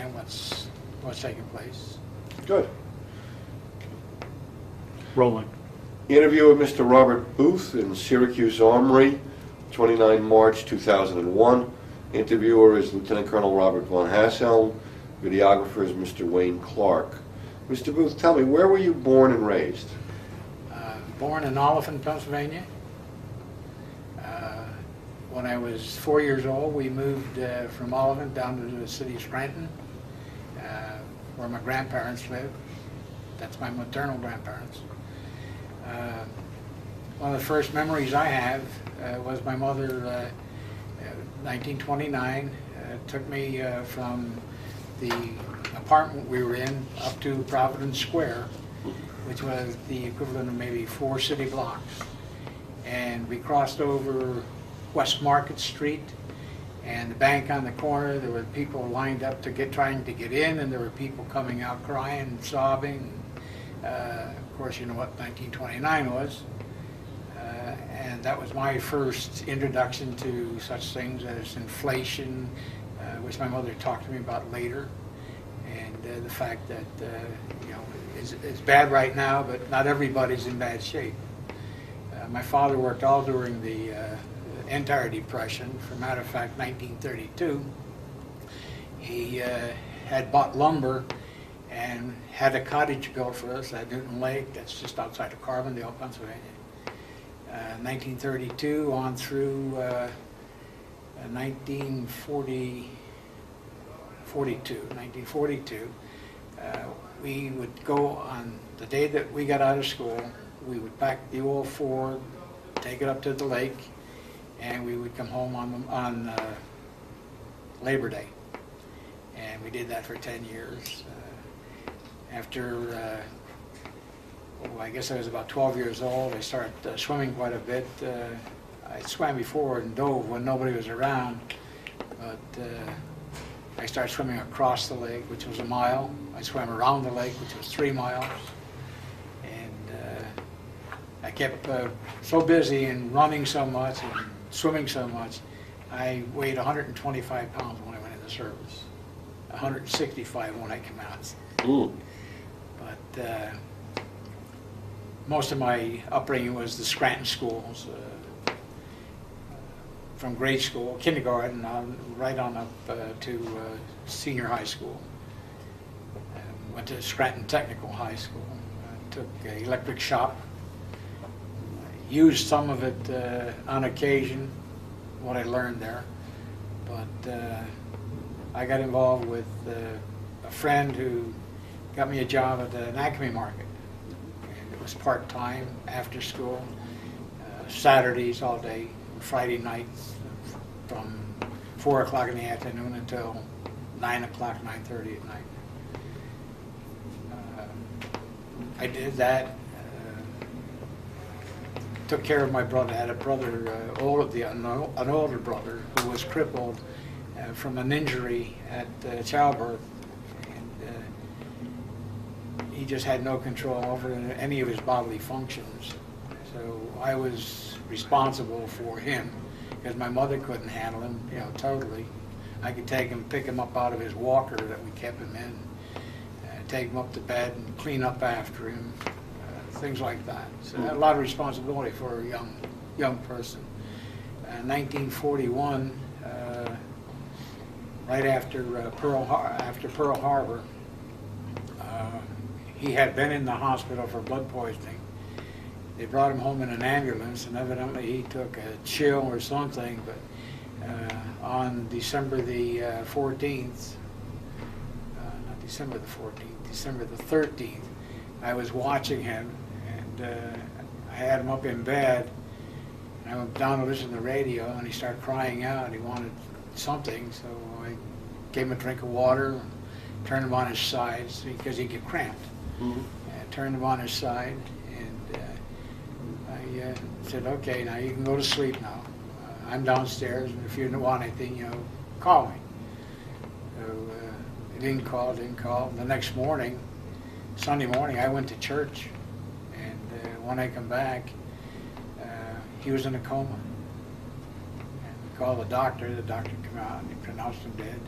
understand what's taking place. Good. Rolling. Interview of Mr. Robert Booth in Syracuse Armory, 29 March 2001. Interviewer is Lieutenant Colonel Robert Von Hasselm. Videographer is Mr. Wayne Clark. Mr. Booth, tell me, where were you born and raised? Born in Olyphant, Pennsylvania. When I was 4 years old, we moved from Olyphant down to the city of Scranton, where my grandparents lived. That's my maternal grandparents. One of the first memories I have was my mother, 1929, took me from the apartment we were in up to Providence Square, which was the equivalent of maybe 4 city blocks. And we crossed over West Market Street and the bank on the corner. There were people lined up trying to get in, and there were people coming out crying, sobbing. Of course, you know what 1929 was. And that was my first introduction to such things as inflation, which my mother talked to me about later, and the fact that you know, it's bad right now, but not everybody's in bad shape. My father worked all during the entire Depression. For a matter of fact, 1932, he had bought lumber and had a cottage built for us at Newton Lake, that's just outside of Carbondale, Pennsylvania. 1932 on through 1942, we would go on the day that we got out of school. We would pack the old Ford, take it up to the lake, and we would come home on Labor Day. And we did that for 10 years. After I guess I was about 12 years old, I started swimming quite a bit. I swam before and dove when nobody was around, but I started swimming across the lake, which was 1 mile. I swam around the lake, which was 3 miles. And I kept so busy and running so much and swimming so much, I weighed 125 pounds when I went into service, 165 when I came out. Ooh. But most of my upbringing was the Scranton schools, from grade school, kindergarten, right on up to senior high school. Went to Scranton Technical High School. Took an electric shop. Used some of it on occasion, what I learned there. But I got involved with a friend who got me a job at the Acme Market. And it was part-time, after school, Saturdays all day, Friday nights from 4 o'clock in the afternoon until 9 o'clock, 9:30 at night. I did that. Took care of my brother. I had a brother, an older brother, who was crippled from an injury at childbirth. He just had no control over any of his bodily functions. So I was responsible for him because my mother couldn't handle him, you know, totally. I could take him, pick him up out of his walker that we kept him in, take him up to bed and clean up after him, things like that. So I had a lot of responsibility for a young person. 1941, right after Pearl Harbor, he had been in the hospital for blood poisoning. They brought him home in an ambulance, and evidently he took a chill or something, but on December the 14th, not December the 14th, December the 13th, I was watching him, and I had him up in bed, and I went down to listen to the radio, and he started crying out. He wanted something, so I gave him a drink of water, turned him on his side because he'd get cramped. Mm-hmm. Turned him on his side, and I said, "Okay, now you can go to sleep now. I'm downstairs, and if you want anything, you know, call me." So he didn't call. The next morning, Sunday morning, I went to church, and when I come back, he was in a coma. And we called the doctor. The doctor came out and he pronounced him dead.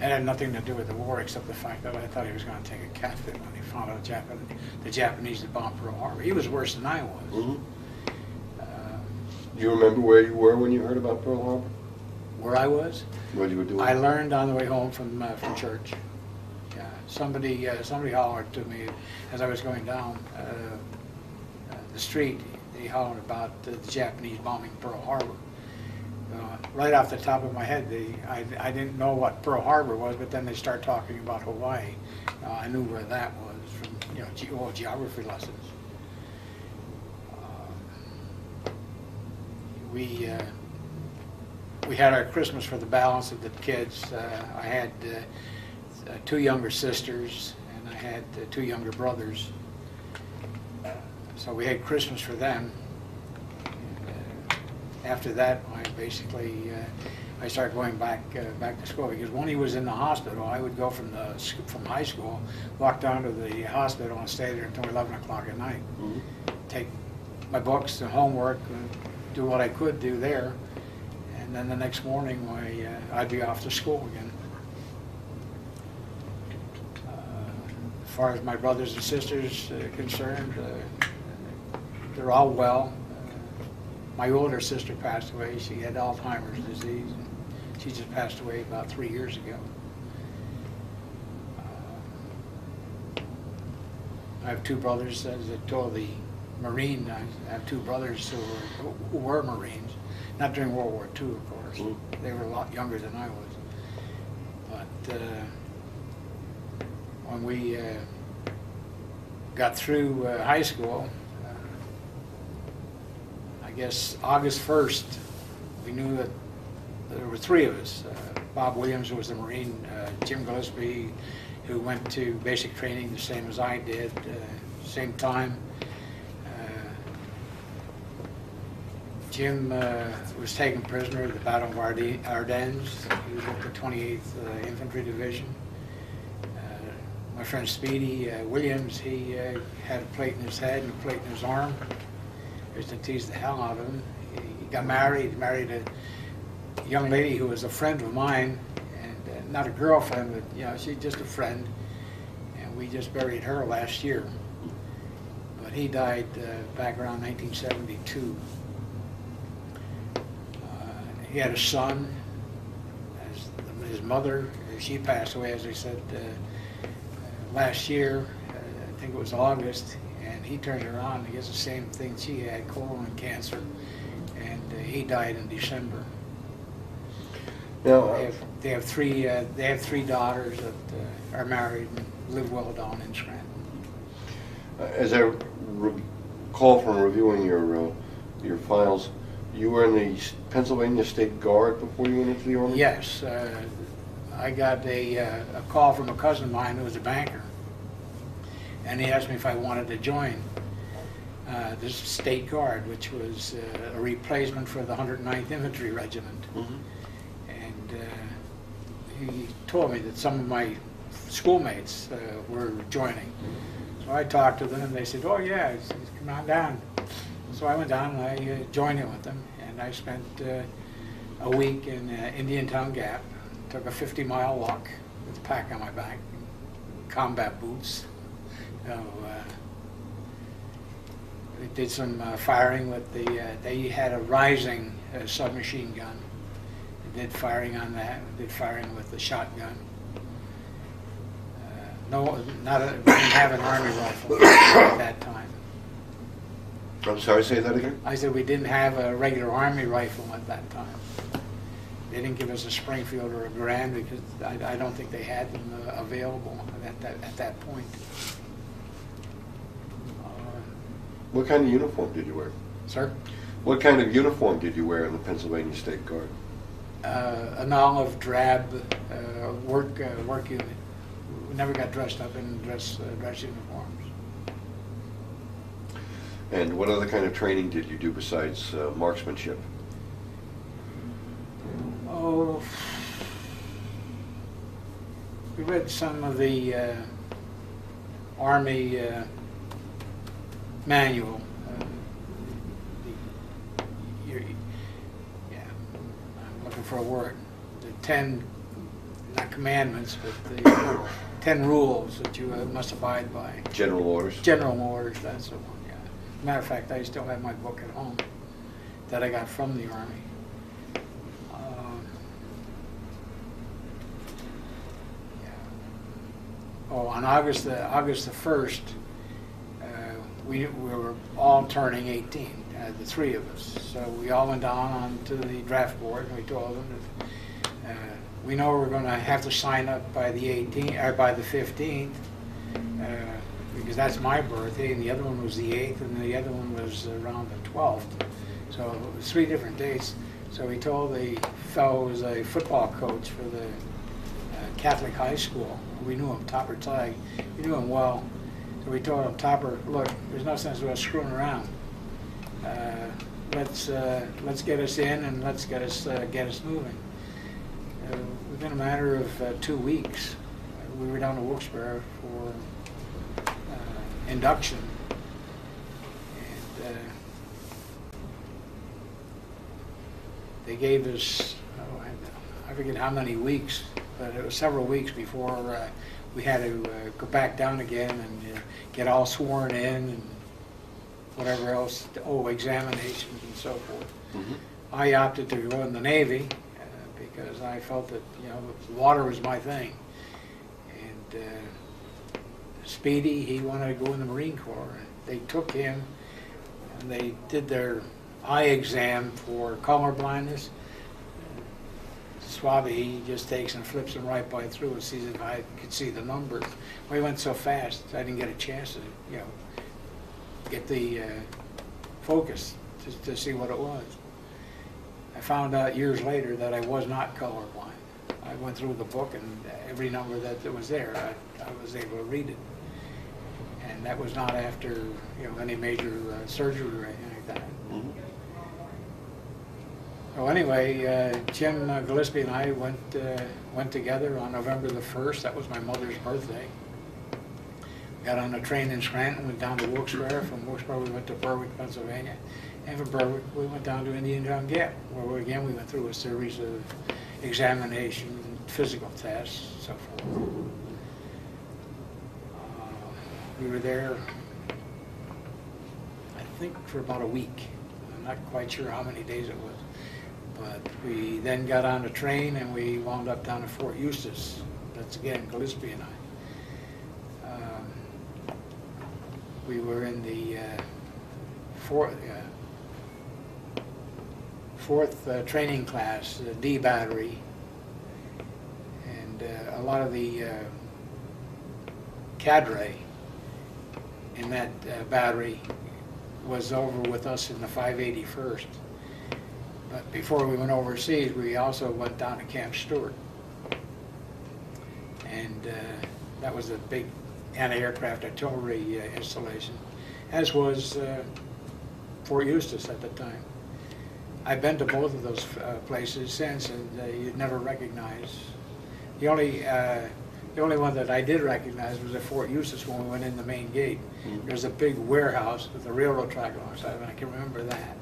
It had nothing to do with the war except the fact that I thought he was going to take a captive when he found out the Japanese had bombed Pearl Harbor. He was worse than I was. Mm-hmm. Do you remember where you were when you heard about Pearl Harbor? Where I was? What you were doing? I learned on the way home from church. Yeah, somebody hollered to me as I was going down the street. They hollered about the Japanese bombing Pearl Harbor. Right off the top of my head, I didn't know what Pearl Harbor was, but then they start talking about Hawaii. I knew where that was from geography lessons. We had our Christmas for the balance of the kids. I had 2 younger sisters and I had 2 younger brothers. So we had Christmas for them. After that, I started going back to school because when he was in the hospital, I would go from high school, walk down to the hospital and stay there until 11 o'clock at night. Mm-hmm. Take my books and homework and do what I could do there, and then the next morning I'd be off to school again. As far as my brothers and sisters concerned, they're all well. My older sister passed away. She had Alzheimer's disease, and she just passed away about 3 years ago. I have 2 brothers, as I told the Marine. I have 2 brothers who were Marines, not during World War II, of course. Mm. They were a lot younger than I was. But when we got through high school, I guess August 1st, we knew that there were 3 of us. Bob Williams, who was a Marine, Jim Gillespie, who went to basic training the same as I did, same time. Jim was taken prisoner at the Battle of Ardennes. He was with the 28th Infantry Division. My friend Speedy Williams, he had a plate in his head and a plate in his arm. I used to tease the hell out of him. He got married a young lady who was a friend of mine, and not a girlfriend, but she's just a friend. And we just buried her last year. But he died back around 1972. He had a son. His mother, she passed away, as I said, last year. I think it was August, and he turned around. He has the same thing she had, colon cancer, and he died in December. Now, They have 3 daughters that are married and live well down in Scranton. as I recall from reviewing your files, you were in the Pennsylvania State Guard before you went into the Army? Yes, I got a call from a cousin of mine who was a banker, and he asked me if I wanted to join this State Guard, which was a replacement for the 109th Infantry Regiment. Mm-hmm. And he told me that some of my schoolmates were joining. So I talked to them, and they said, "Oh yeah, come on down." So I went down and I joined in with them, and I spent a week in Indiantown Gap. Took a 50-mile walk with a pack on my back, combat boots. We did some firing with they had a rising submachine gun. We did firing on that. We did firing with the shotgun. We didn't have an Army rifle at that time. I'm sorry, say that again? I said we didn't have a regular Army rifle at that time. They didn't give us a Springfield or a Garand because I don't think they had them available at that point. What kind of uniform did you wear? Sir? What kind of uniform did you wear in the Pennsylvania State Guard? An olive drab work unit. We never got dressed up in dress uniforms. And what other kind of training did you do besides marksmanship? Oh, we read some of the Army manual. I'm looking for a word. The 10, not commandments, but the 10 rules that you must abide by. General orders. General orders, that's the one, yeah. Matter of fact, I still have my book at home that I got from the Army. Oh, on August the 1st, we were all turning 18, the three of us. So we all went down onto the draft board, and we told them that we know we're going to have to sign up by the 15th, because that's my birthday, and the other one was the 8th, and the other one was around the 12th. So it was 3 different dates. So we told the fellow who was a football coach for the Catholic high school. We knew him, Topper Tlag. We knew him well. So we told him, Topper, look, there's no sense of us screwing around. Let's get us in and let's get us moving. Within a matter of 2 weeks, we were down to Wilkes-Barre for induction. And they gave us, I forget how many weeks, but it was several weeks before we had to go back down again and get all sworn in and whatever else, examinations and so forth. Mm-hmm. I opted to go in the Navy because I felt that water was my thing. And Speedy, he wanted to go in the Marine Corps. They took him and they did their eye exam for color blindness. Swabby, he just takes and flips them right by through and sees if I could see the numbers. Well, he went so fast, I didn't get a chance to, get the focus to see what it was. I found out years later that I was not colorblind. I went through the book and every number that was there, I was able to read it. And that was not after, any major surgery or anything like that. Mm-hmm. So anyway, Jim Gillespie and I went together on November the 1st. That was my mother's birthday. Got on a train in Scranton, went down to Wilkes-Barre. From Wilkes-Barre we went to Berwick, Pennsylvania. And from Berwick we went down to Indian Town Gap, where again we went through a series of examinations and physical tests, so forth. We were there, I think, for about a week. I'm not quite sure how many days it was. But we then got on a train and we wound up down at Fort Eustis. That's again Gillespie and I. We were in the fourth training class, D battery, and a lot of the cadre in that battery was over with us in the 581st. But before we went overseas, we also went down to Camp Stewart. And that was a big anti-aircraft artillery installation, as was Fort Eustis at the time. I've been to both of those places since, and you'd never recognize. The only one that I did recognize was at Fort Eustis when we went in the main gate. Mm-hmm. There's a big warehouse with a railroad track alongside, and I can remember that.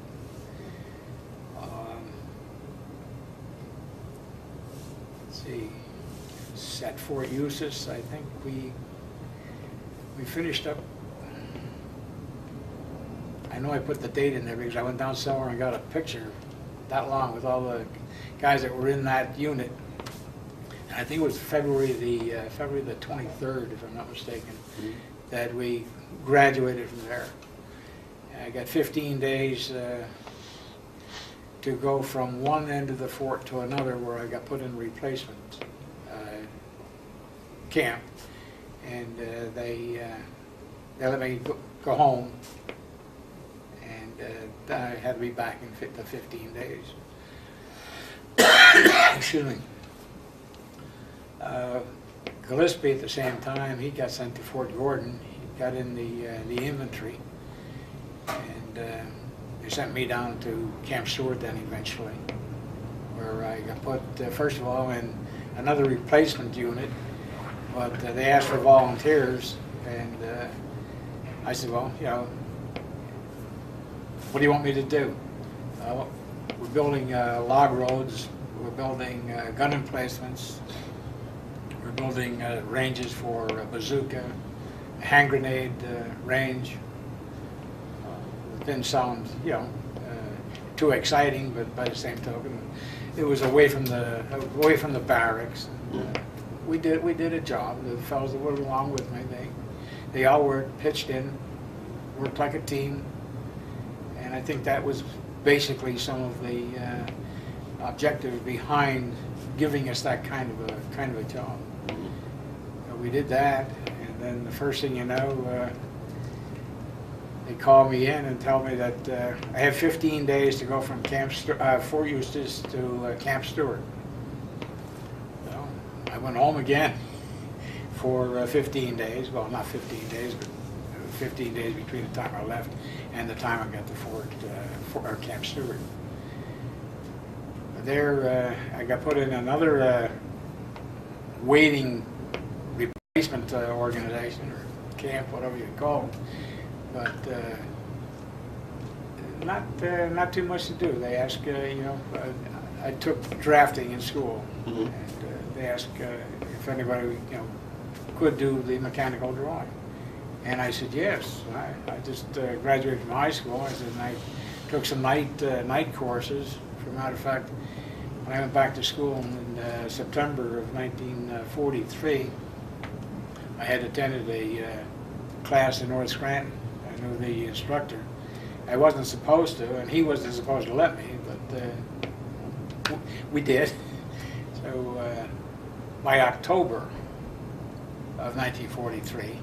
At Fort Eustis, I think we finished up. I know I put the date in there because I went down somewhere and got a picture that long with all the guys that were in that unit. And I think it was February the 23rd, if I'm not mistaken, mm-hmm. that we graduated from there. I got 15 days to go from one end of the fort to another, where I got put in replacement camp, and they let me go home, and I had to be back in the 15 days. Excuse me. Gillespie at the same time, he got sent to Fort Gordon. He got in the infantry, and they sent me down to Camp Stewart then eventually, where I got put first of all in another replacement unit. But they asked for volunteers, and I said, well, what do you want me to do? We're building log roads, we're building gun emplacements, We're building ranges for a bazooka, a hand grenade range. It didn't sound, too exciting, but by the same token, it was away from the barracks. We did a job. The fellows that were along with me, they all pitched in, worked like a team, and I think that was basically some of the objective behind giving us that kind of a job. We did that, and then the first thing you know, they call me in and tell me that I have 15 days to go from Fort Eustis to Camp Stewart. So I went home again for 15 days. Well, not 15 days, but 15 days between the time I left and the time I got to Camp Stewart. There, I got put in another waiting replacement organization, or camp, whatever you call it. But not too much to do. They ask, I took drafting in school, and they asked if anybody, could do the mechanical drawing. And I said yes. I just graduated from high school. I said, and I took some night courses. As a matter of fact, when I went back to school in September of 1943, I had attended a class in North Scranton. I knew the instructor. I wasn't supposed to, and he wasn't supposed to let me, but we did. So by October of 1943,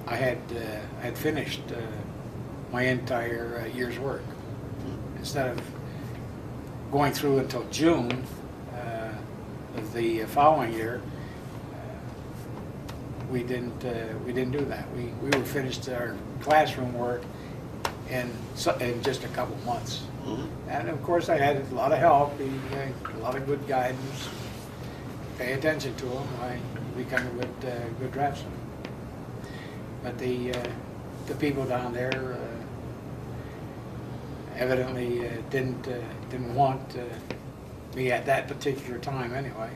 I had finished my entire year's work. Instead of going through until June of the following year, we didn't do that. We were finished our classroom work in just a couple months. And of course, I had a lot of help, a lot of good guidance. Pay attention to them. I become a good draftsman. But the people down there evidently didn't want me at that particular time anyway.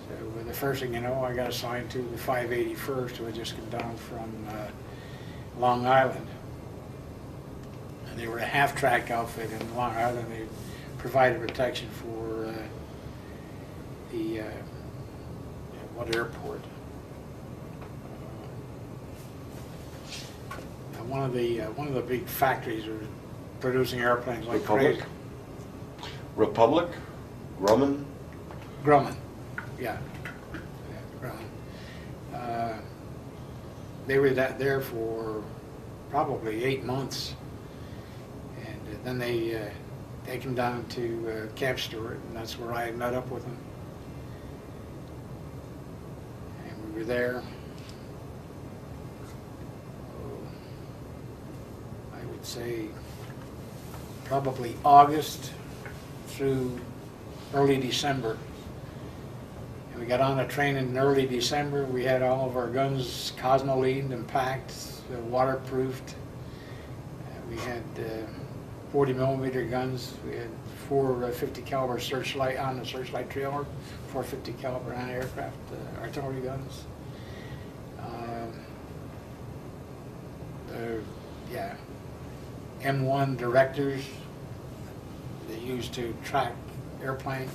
So the first thing you know, I got assigned to the 581st, who had just come down from Long Island. And they were a half-track outfit in Long Island. They provided protection for the what airport? One of the big factories was producing airplanes like crazy. Republic? Grumman? Grumman, yeah, Grumman. They were there for probably 8 months, and then they came down to Camp Stewart, and that's where I met up with them. And we were there. I would say probably August through early December. And we got on a train in early December. We had all of our guns cosmolined and packed, waterproofed. We had 40 millimeter guns. We had 4 50 caliber Searchlight on the Searchlight trailer, 4 50 caliber anti-aircraft artillery guns. Yeah, M1 directors they used to track airplanes,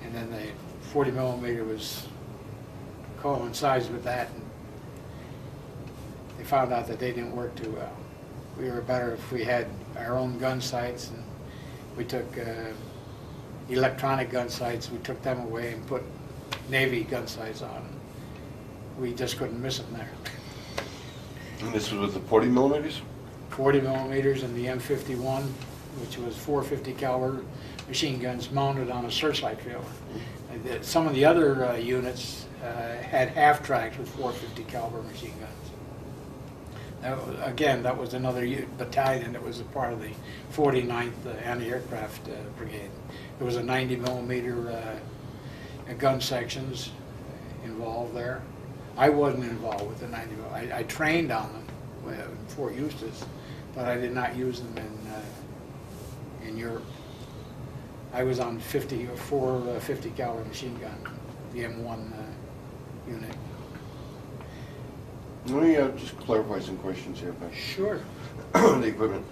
and then the 40 millimeter was coincides with that, and they found out that they didn't work too well. We were better if we had our own gun sights, and we took electronic gun sights, we took them away and put Navy gun sights on them. We just couldn't miss them there. And this was with the 40 millimeters? 40 millimeters and the M51, which was 450 caliber machine guns mounted on a Searchlight trailer. Some of the other units had half tracks with 450 caliber machine guns. Again, that was another battalion that was a part of the 49th Anti-Aircraft Brigade. There was a 90 millimeter gun sections involved there. I wasn't involved with the 90 millimeter. I trained on them in Fort Eustis, but I did not use them in Europe. I was on 50 caliber machine gun, the M1 unit. Let me just clarify some questions here, Pat. Sure. The equipment.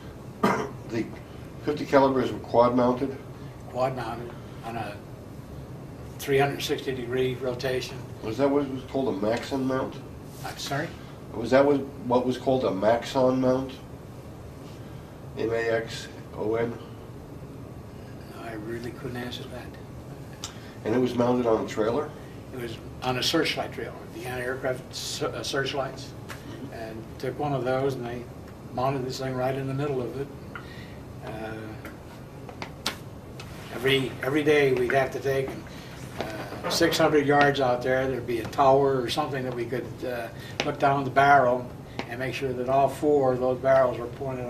The 50 calibers were quad mounted? Quad mounted on a 360-degree rotation. Was that what was called a Maxon mount? I'm sorry? Was that what was called a Maxon mount? M-A-X-O-N? I really couldn't answer that. And it was mounted on a trailer? It was on a Searchlight trailer, the anti-aircraft Searchlights, and took one of those and they mounted this thing right in the middle of it. Every day we'd have to take 600 yards out there. There'd be a tower or something that we could look down the barrel and make sure that all four of those barrels were pointed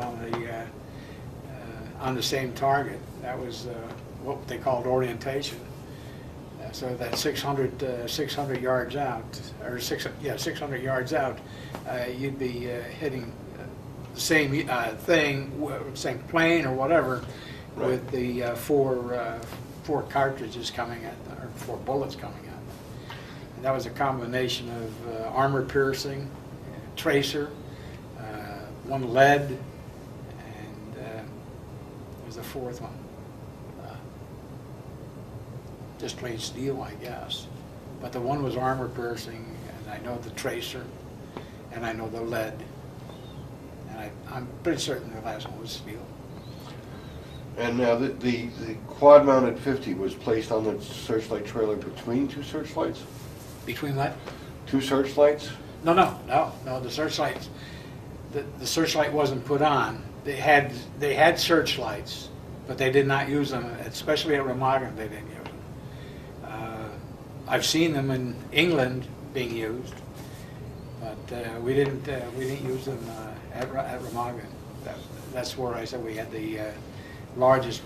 on the same target. That was what they called orientation. So that 600 yards out, or 600 yards out, you'd be hitting the same thing, same plane or whatever, right, with the four cartridges coming at, or 4 bullets coming at. And that was a combination of armor piercing, tracer, one lead, and there was a fourth one. Just plain steel, I guess. But the one was armor piercing, and I know the tracer, and I know the lead. And I'm pretty certain the last one was steel. And now the quad mounted 50 was placed on the Searchlight trailer between 2 searchlights? Between what? 2 searchlights? No, the Searchlights. The Searchlight wasn't put on. They had Searchlights, but they did not use them, especially at Remagen, they didn't use them. I've seen them in England being used, but we didn't use them at Remagen. That's where I said we had the largest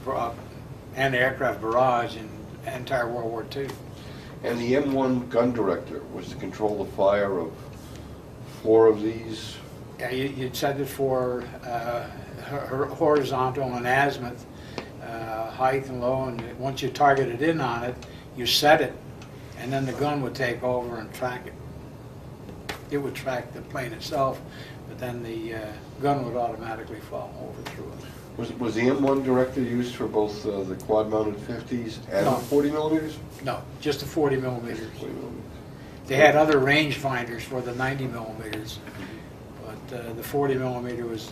anti-aircraft barrage in entire World War II. And the M1 gun director was to control the fire of 4 of these? Yeah, you'd set it for horizontal and azimuth, height and low, and once you targeted in on it, you set it, and then the gun would take over and track it. It would track the plane itself, but then the gun would automatically fall over through it. Was the M1 director used for both the quad-mounted 50s and No. the 40 millimeters? No, just the 40 millimeters. 40 millimeters. They had other range finders for the 90 millimeters, but the 40 millimeter was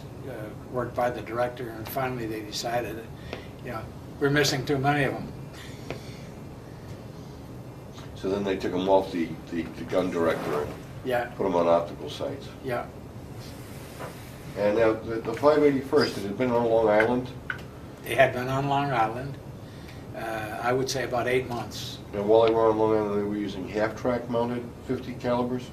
worked by the director, and finally they decided that, we're missing too many of them. So then they took them off the gun director and Yeah, put them on optical sights. yeah. And now the 581st, had it been on Long Island? They had been on Long Island, I would say about 8 months. And while they were on Long Island, they were using half-track mounted 50 calibers?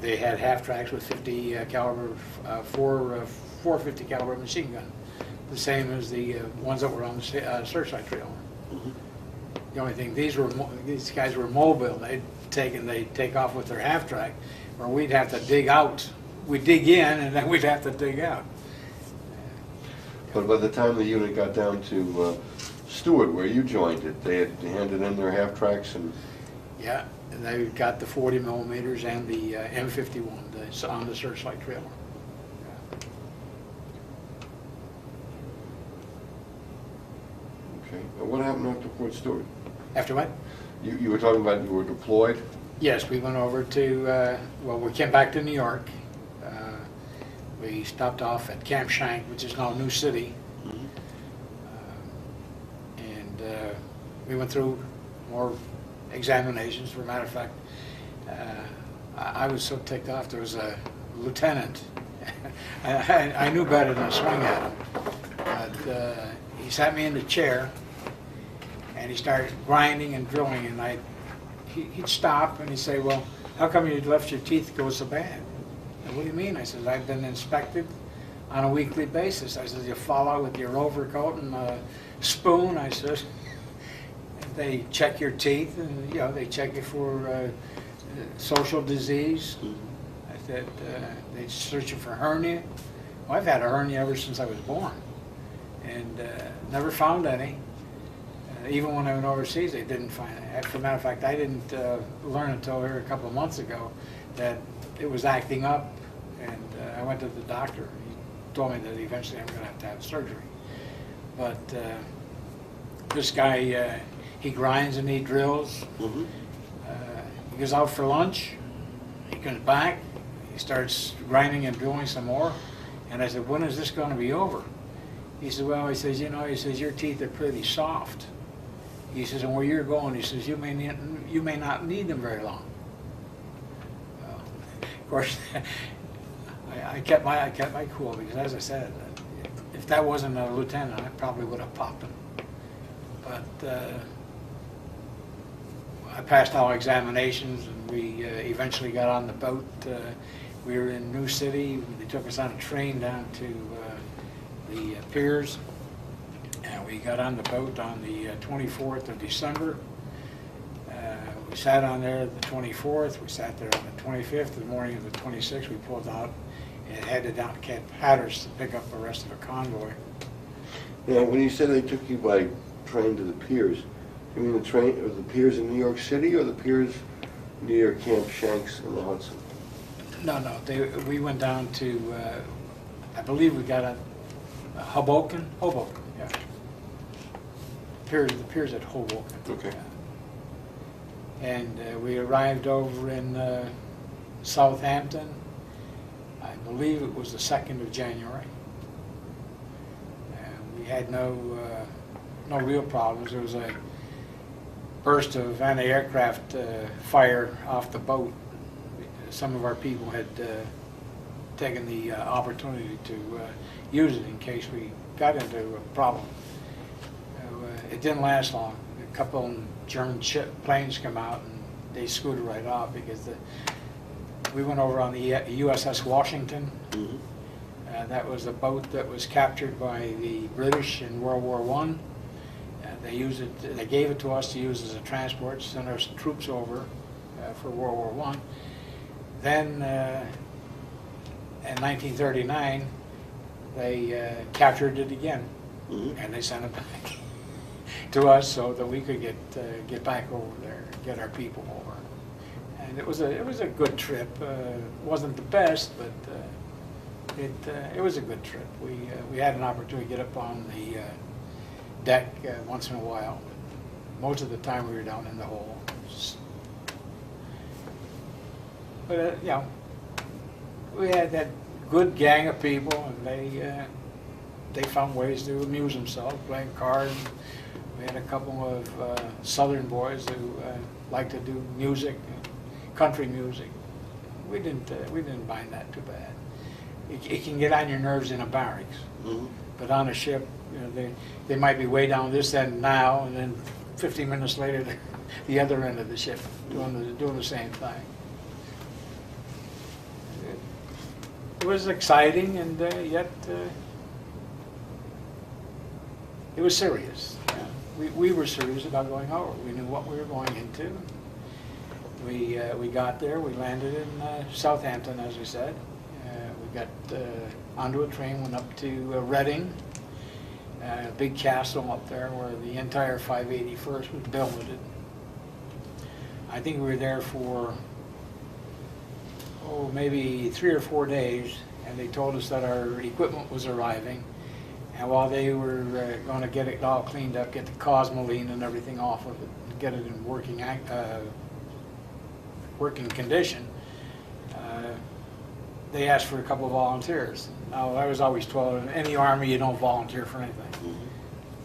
They had half tracks with 50 caliber, 450 caliber machine gun, the same as the ones that were on the Searchlight trailer. Mm-hmm. The only thing, these guys were mobile. They'd take off with their half track, where we'd have to dig out. We'd dig in, and then we'd have to dig out. But by the time the unit got down to Stewart, where you joined it, they had handed in their half-tracks and... Yeah, and they got the 40 millimeters and the M51 on the Searchlight trailer. Okay. And what happened after Fort Stewart? After what? You were talking about you were deployed? Yes, we went over to, we came back to New York. We stopped off at Camp Shank, which is now New City. Mm-hmm. And we went through more examinations. For a matter of fact, I was so ticked off. There was a lieutenant. I knew better than to swing at him. But he sat me in the chair, and he started grinding and drilling, and he'd stop and he'd say, "Well, how come you left your teeth go so bad?" And, "What do you mean?" I said, "I've been inspected on a weekly basis." I said, "You fall out with your overcoat and a spoon." I said, "They check your teeth, and they check you for social disease." I said, "They search you for hernia." Well, I've had a hernia ever since I was born, and never found any. even when I went overseas, they didn't find it. As a matter of fact, I didn't learn until here a couple of months ago that it was acting up, and I went to the doctor. He told me that eventually I'm going to have surgery. But this guy, he grinds and he drills. Mm-hmm. He goes out for lunch. He comes back. He starts grinding and drilling some more. And I said, when is this going to be over? He said, well, he says, you know, he says, your teeth are pretty soft. He says, and where you're going, he says, you may not need them very long. Well, of course, I kept my cool, because as I said, if that wasn't a lieutenant, I probably would have popped him. But I passed all examinations, and we eventually got on the boat. We were in New City. They took us on a train down to the piers, and we got on the boat on the 24th of December. We sat on there the 24th. We sat there on the 25th. The morning of the 26th, we pulled out and headed down to Cape Hatteras to pick up the rest of the convoy. Now, when you said they took you by train to the piers, you mean the train or the piers in New York City, or the piers near Camp Shanks in the Hudson? No, we went down to, I believe we got a Hoboken, yeah. The piers at Hoboken. Okay. And we arrived over in Southampton. I believe it was the 2nd of January. We had no real problems. There was a burst of anti-aircraft fire off the boat. Some of our people had taken the opportunity to use it in case we got into a problem. It didn't last long. A couple of German planes come out and they scooted right off, because we went over on the USS Washington. Mm-hmm. That was a boat that was captured by the British in World War I. They used it. They gave it to us to use as a transport, to send our troops over for World War I. Then, in 1939, they captured it again, Mm-hmm. and they sent it back to us so that we could get back over there, get our people over. And it was a good trip. Wasn't the best, but it was a good trip. We had an opportunity to get up on the deck once in a while. Most of the time we were down in the hole. But you know, we had that good gang of people, and they found ways to amuse themselves, playing cards. We had a couple of southern boys who liked to do music, country music. We didn't mind that too bad. It can get on your nerves in a barracks, Mm-hmm. but on a ship, you know, they might be way down this end now, and then 15 minutes later, they're the other end of the ship doing the same thing. It was exciting, and yet it was serious. We were serious about going over. We knew what we were going into. We got there. We landed in Southampton, as we said. We got onto a train, went up to Reading, a big castle up there where the entire 581st was billeted. I think we were there for maybe 3 or 4 days, and they told us that our equipment was arriving, and while they were going to get it all cleaned up, get the cosmoline and everything off of it, and get it in working condition, they asked for a couple of volunteers. Now, I was always told, in any army you don't volunteer for anything, Mm-hmm.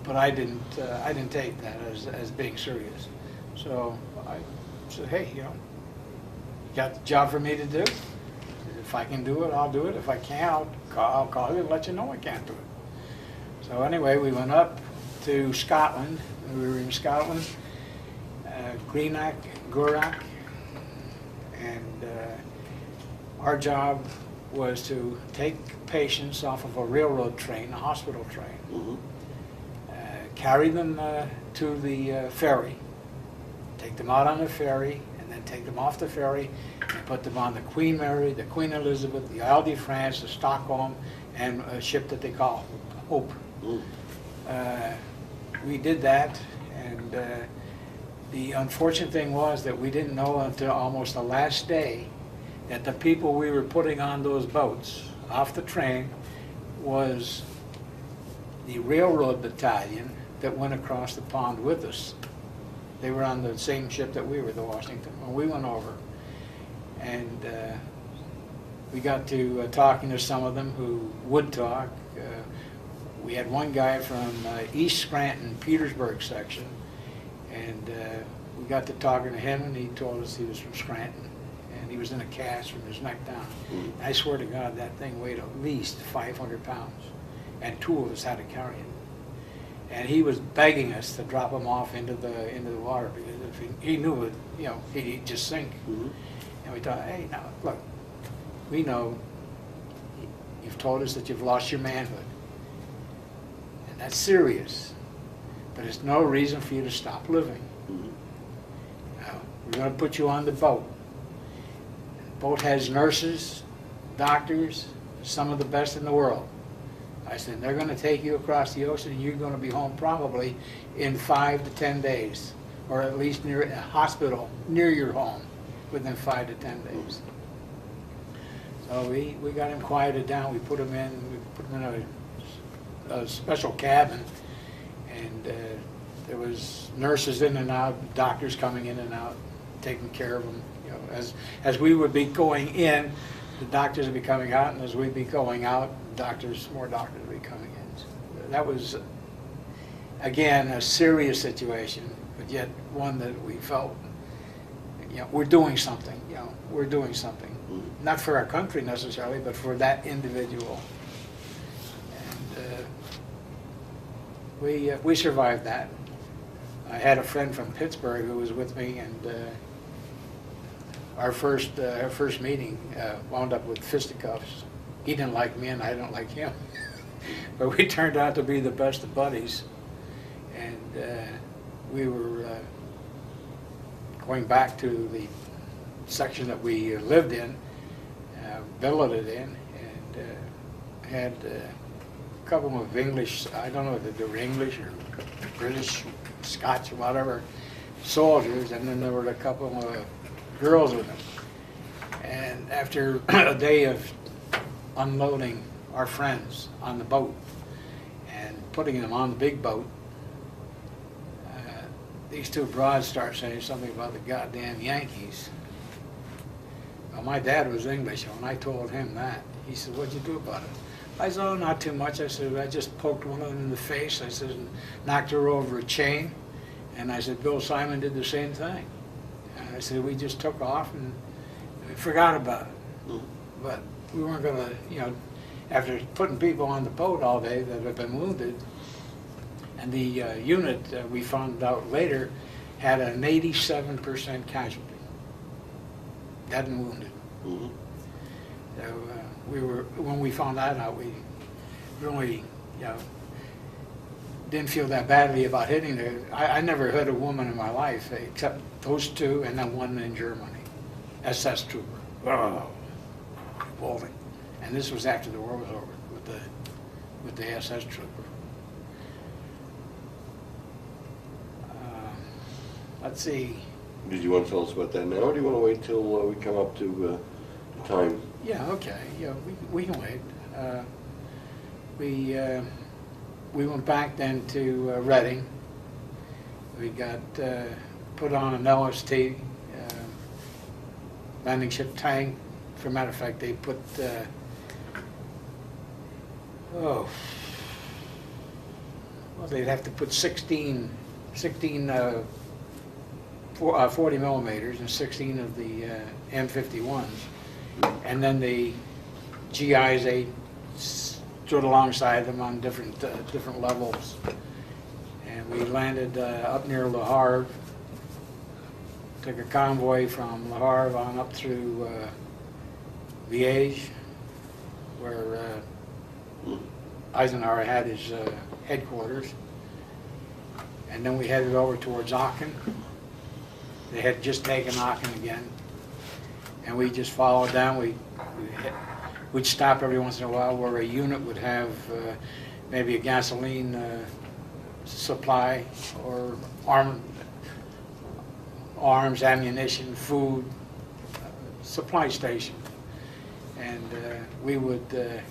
but I didn't take that as being serious. So I said, hey, you know, you got the job for me to do. If I can do it, I'll do it. If I can't, I'll call you and let you know I can't do it. So anyway, we went up to Scotland. We were in Scotland, Greenock, Gourock, and our job was to take patients off of a railroad train, a hospital train, Mm-hmm. Carry them to the ferry, take them out on the ferry, and then take them off the ferry and put them on the Queen Mary, the Queen Elizabeth, the Isle de France, the Stockholm, and a ship that they call Hope. Mm. We did that, And the unfortunate thing was that we didn't know until almost the last day that the people we were putting on those boats off the train was the railroad battalion that went across the pond with us. They were on the same ship that we were, the Washington, when we went over. And we got to talking to some of them who would talk. We had one guy from East Scranton, Petersburg section, and we got to talking to him, and he told us he was from Scranton, and he was in a cast from his neck down. And I swear to God, that thing weighed at least 500 pounds, and two of us had to carry it. And he was begging us to drop him off into the water, because if he knew it, you know, he'd just sink. And we thought, hey, now look, we know you've told us that you've lost your manhood, and that's serious, but it's no reason for you to stop living. Now, we're going to put you on the boat. The boat has nurses, doctors, some of the best in the world. I said, they're going to take you across the ocean, and you're going to be home probably in 5 to 10 days, or at least near a hospital near your home within 5 to 10 days. So we got him quieted down. We put him in a special cabin, and there was nurses in and out, doctors coming in and out, taking care of him. You know, as we would be going in, the doctors would be coming out, and as we'd be going out, more doctors would be coming in. So that was, again, a serious situation, but yet one that we felt, you know, we're doing something. You know, we're doing something. Not for our country necessarily, but for that individual. And we survived that. I had a friend from Pittsburgh who was with me, and our first meeting wound up with fisticuffs. He didn't like me, and I didn't like him. But we turned out to be the best of buddies. And we were going back to the section that we lived in, billeted in, and had a couple of English, I don't know if they were English or British, Scotch, or whatever, soldiers, and then there were a couple of girls with them. And after a day of unloading our friends on the boat and putting them on the big boat, these two broads start saying something about the goddamn Yankees. Well, my dad was English, and when I told him that, he said, "What'd you do about it?" I said, "Oh, not too much." I said, "I just poked one of them in the face." I said, and knocked her over a chain. And I said, "Bill Simon did the same thing." And I said, "We just took off and we forgot about it." But we weren't going to, you know, after putting people on the boat all day that had been wounded, and the unit, we found out later, had an 87% casualty. Dead and wounded. So when we found that out, we really, you know, didn't feel that badly about hitting her. I never hit a woman in my life, except those two, and then one in Germany, SS trooper. Oh, revolting. And this was after the war was over with the SS trooper. Let's see. Did you want to tell us about that now, or do you want to wait till we come up to time? Yeah, okay. Yeah, we can wait. We went back then to Reading. We got put on an LST, landing ship tank. For a matter of fact, they put well, they'd have to put 16 40 millimeters and 16 of the M51s. And then the GIs, they stood alongside them on different levels. And we landed up near Le Havre, took a convoy from Le Havre on up through Liège, where Eisenhower had his headquarters. And then we headed over towards Aachen. They had just taken Aachen again, and we just followed down. We'd stop every once in a while where a unit would have maybe a gasoline supply or arms, ammunition, food, supply station. And we would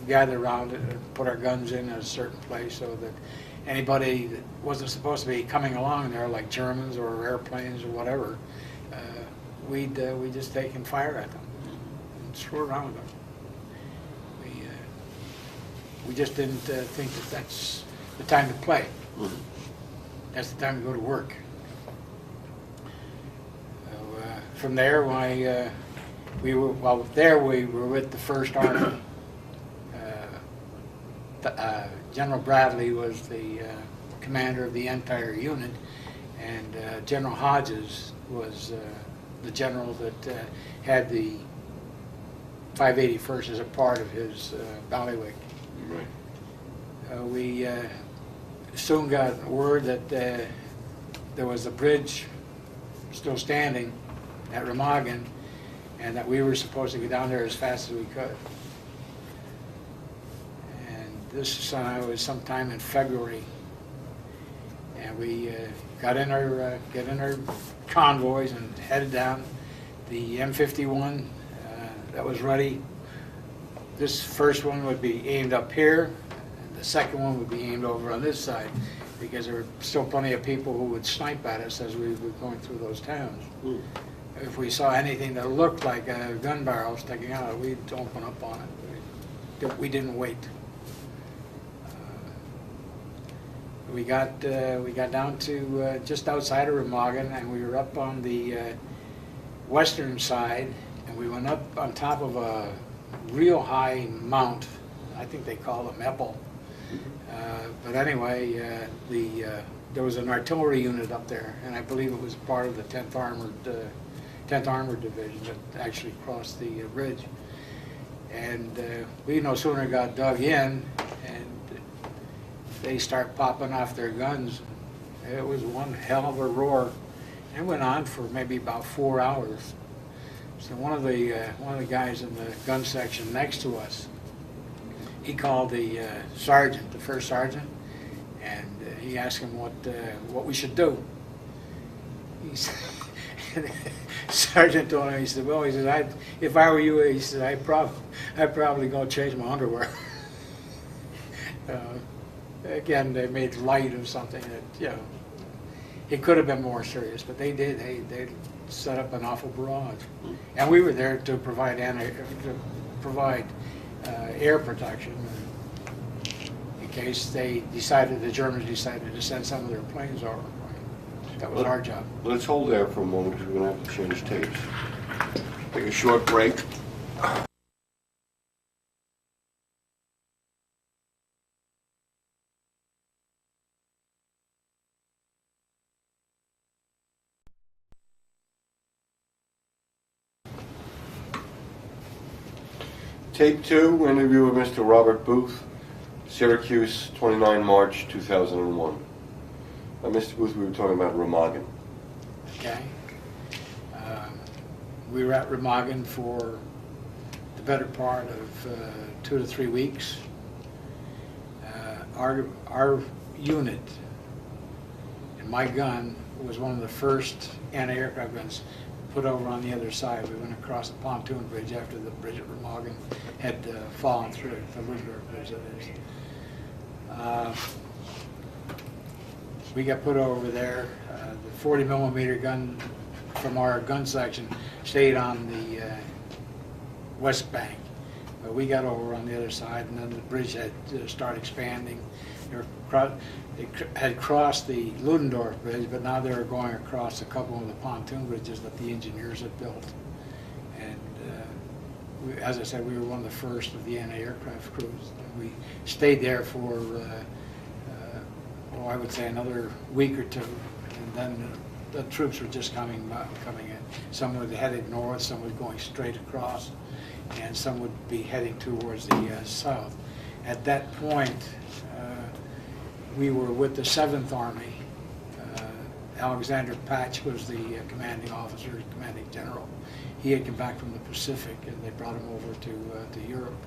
gather around it and put our guns in a certain place so that anybody that wasn't supposed to be coming along there, like Germans or airplanes or whatever, we'd just take and fire at them and screw around with them. We just didn't think that that's the time to play. Mhm. That's the time to go to work. So, from there, we were with the First Army. General Bradley was the commander of the entire unit, and General Hodges was the general that had the 581st as a part of his bailiwick. Right. We soon got word that there was a bridge still standing at Remagen, and that we were supposed to get down there as fast as we could. And this was sometime in February, and we got in our convoys and headed down. The M51 that was ready. This first one would be aimed up here, and the second one would be aimed over on this side, because there were still plenty of people who would snipe at us as we were going through those towns. Mm. If we saw anything that looked like a gun barrel sticking out, we'd open up on it. We didn't wait. We got down to just outside of Remagen, and we were up on the western side, and we went up on top of a real high mount. I think they call them Eppel. But anyway, there was an artillery unit up there, and I believe it was part of the 10th Armored Division that actually crossed the bridge. And we no sooner got dug in, and they start popping off their guns. It was one hell of a roar. It went on for maybe about 4 hours. So one of the guys in the gun section next to us, he called the sergeant, the first sergeant, and he asked him what we should do. He said, Sergeant told him, he said, well, he said, if I were you, he said, I'd probably go change my underwear. Again, they made light of something that, it could have been more serious, but they did. They set up an awful barrage, and we were there to provide air protection in case the Germans decided to send some of their planes over. That was our job. Let's hold there for a moment because we're going to have to change tapes. Take a short break. Tape 2, interview with Mr. Robert Booth, Syracuse, 29 March 2001. Mr. Booth, we were talking about Remagen. Okay. We were at Remagen for the better part of 2 to 3 weeks. Our unit and my gun was one of the first anti-aircraft guns put over on the other side. We went across the pontoon bridge after the bridge at Remagen had fallen through, the Ludendorff bridge that is. We got put over there. The 40 millimeter gun from our gun section stayed on the west bank. But we got over on the other side, and then the bridge had started expanding. They had crossed the Ludendorff bridge, but now they were going across a couple of the pontoon bridges that the engineers had built. And as I said, we were one of the first of the anti-aircraft crews. We stayed there for I would say another week or two, and then the troops were just coming in. Some were headed north, some were going straight across, and some would be heading towards the south. At that point, we were with the 7th Army. Alexander Patch was the commanding officer, commanding general. He had come back from the Pacific, and they brought him over to Europe.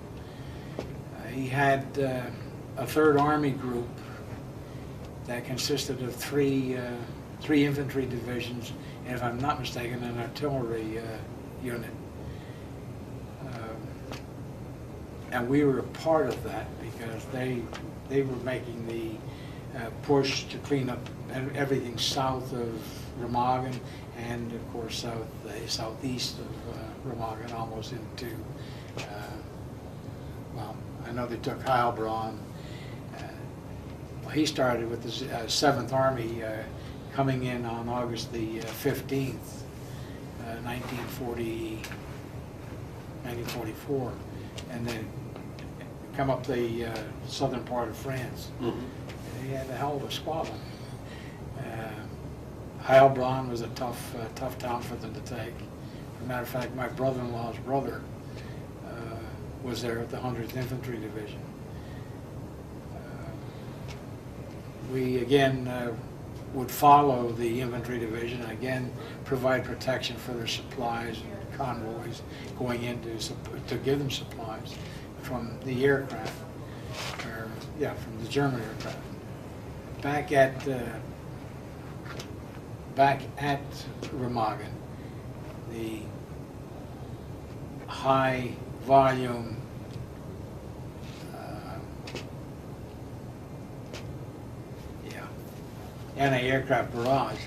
He had a 3rd Army group that consisted of three infantry divisions, and if I'm not mistaken, an artillery unit. And we were a part of that because they were making the push to clean up everything south of Remagen, and of course southeast of Remagen, almost into, well, I know they took Heilbronn. He started with the 7th Army coming in on August the 15th, 1944, and then come up the southern part of France. Mm-hmm. He had a hell of a squadron. Heilbronn was a tough town for them to take. As a matter of fact, my brother-in-law's brother was there at the 100th Infantry Division. We again would follow the infantry division and again provide protection for their supplies and convoys going in to give them supplies from the aircraft, or from the German aircraft. Back at Remagen, the high volume anti-aircraft barrage,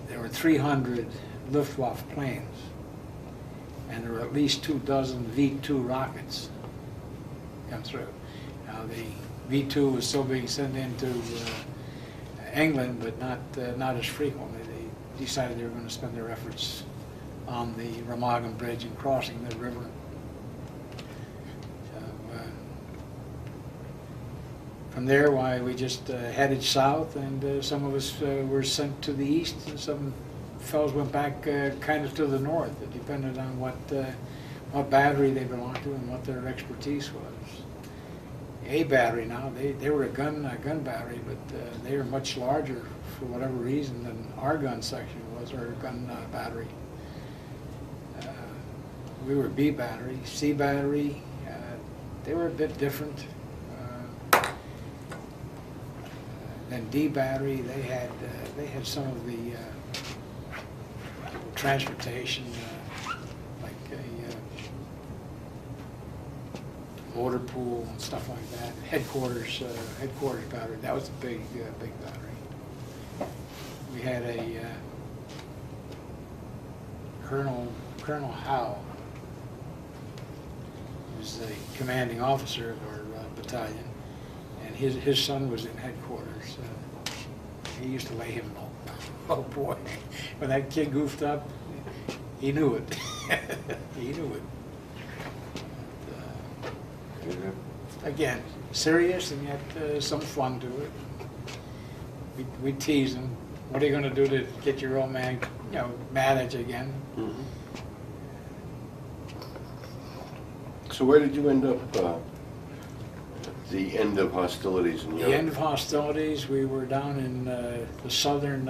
there were 300 Luftwaffe planes, and there were at least 24 V-2 rockets come through. Now the V-2 was still being sent into England, but not as frequently. They decided they were going to spend their efforts on the Remagen Bridge and crossing the river. From there, we just headed south, and some of us were sent to the east, and some fellows went back kind of to the north. It depended on what battery they belonged to and what their expertise was. A battery now, they were a gun battery, but they were much larger for whatever reason than our gun section was, or gun battery. We were B battery, C battery. They were a bit different. And D battery, they had some of the transportation, like motor pool and stuff like that. Headquarters battery. That was a big battery. We had a Colonel Howe, who was the commanding officer of our battalion. And his son was in headquarters. He used to lay him low. Oh boy, when that kid goofed up, he knew it. He knew it. Again, serious and yet some fun to it. We tease him. What are you going to do to get your old man, mad at you again? Mm-hmm. So where did you end up? The end of hostilities in Europe? The end of hostilities, we were down in the southern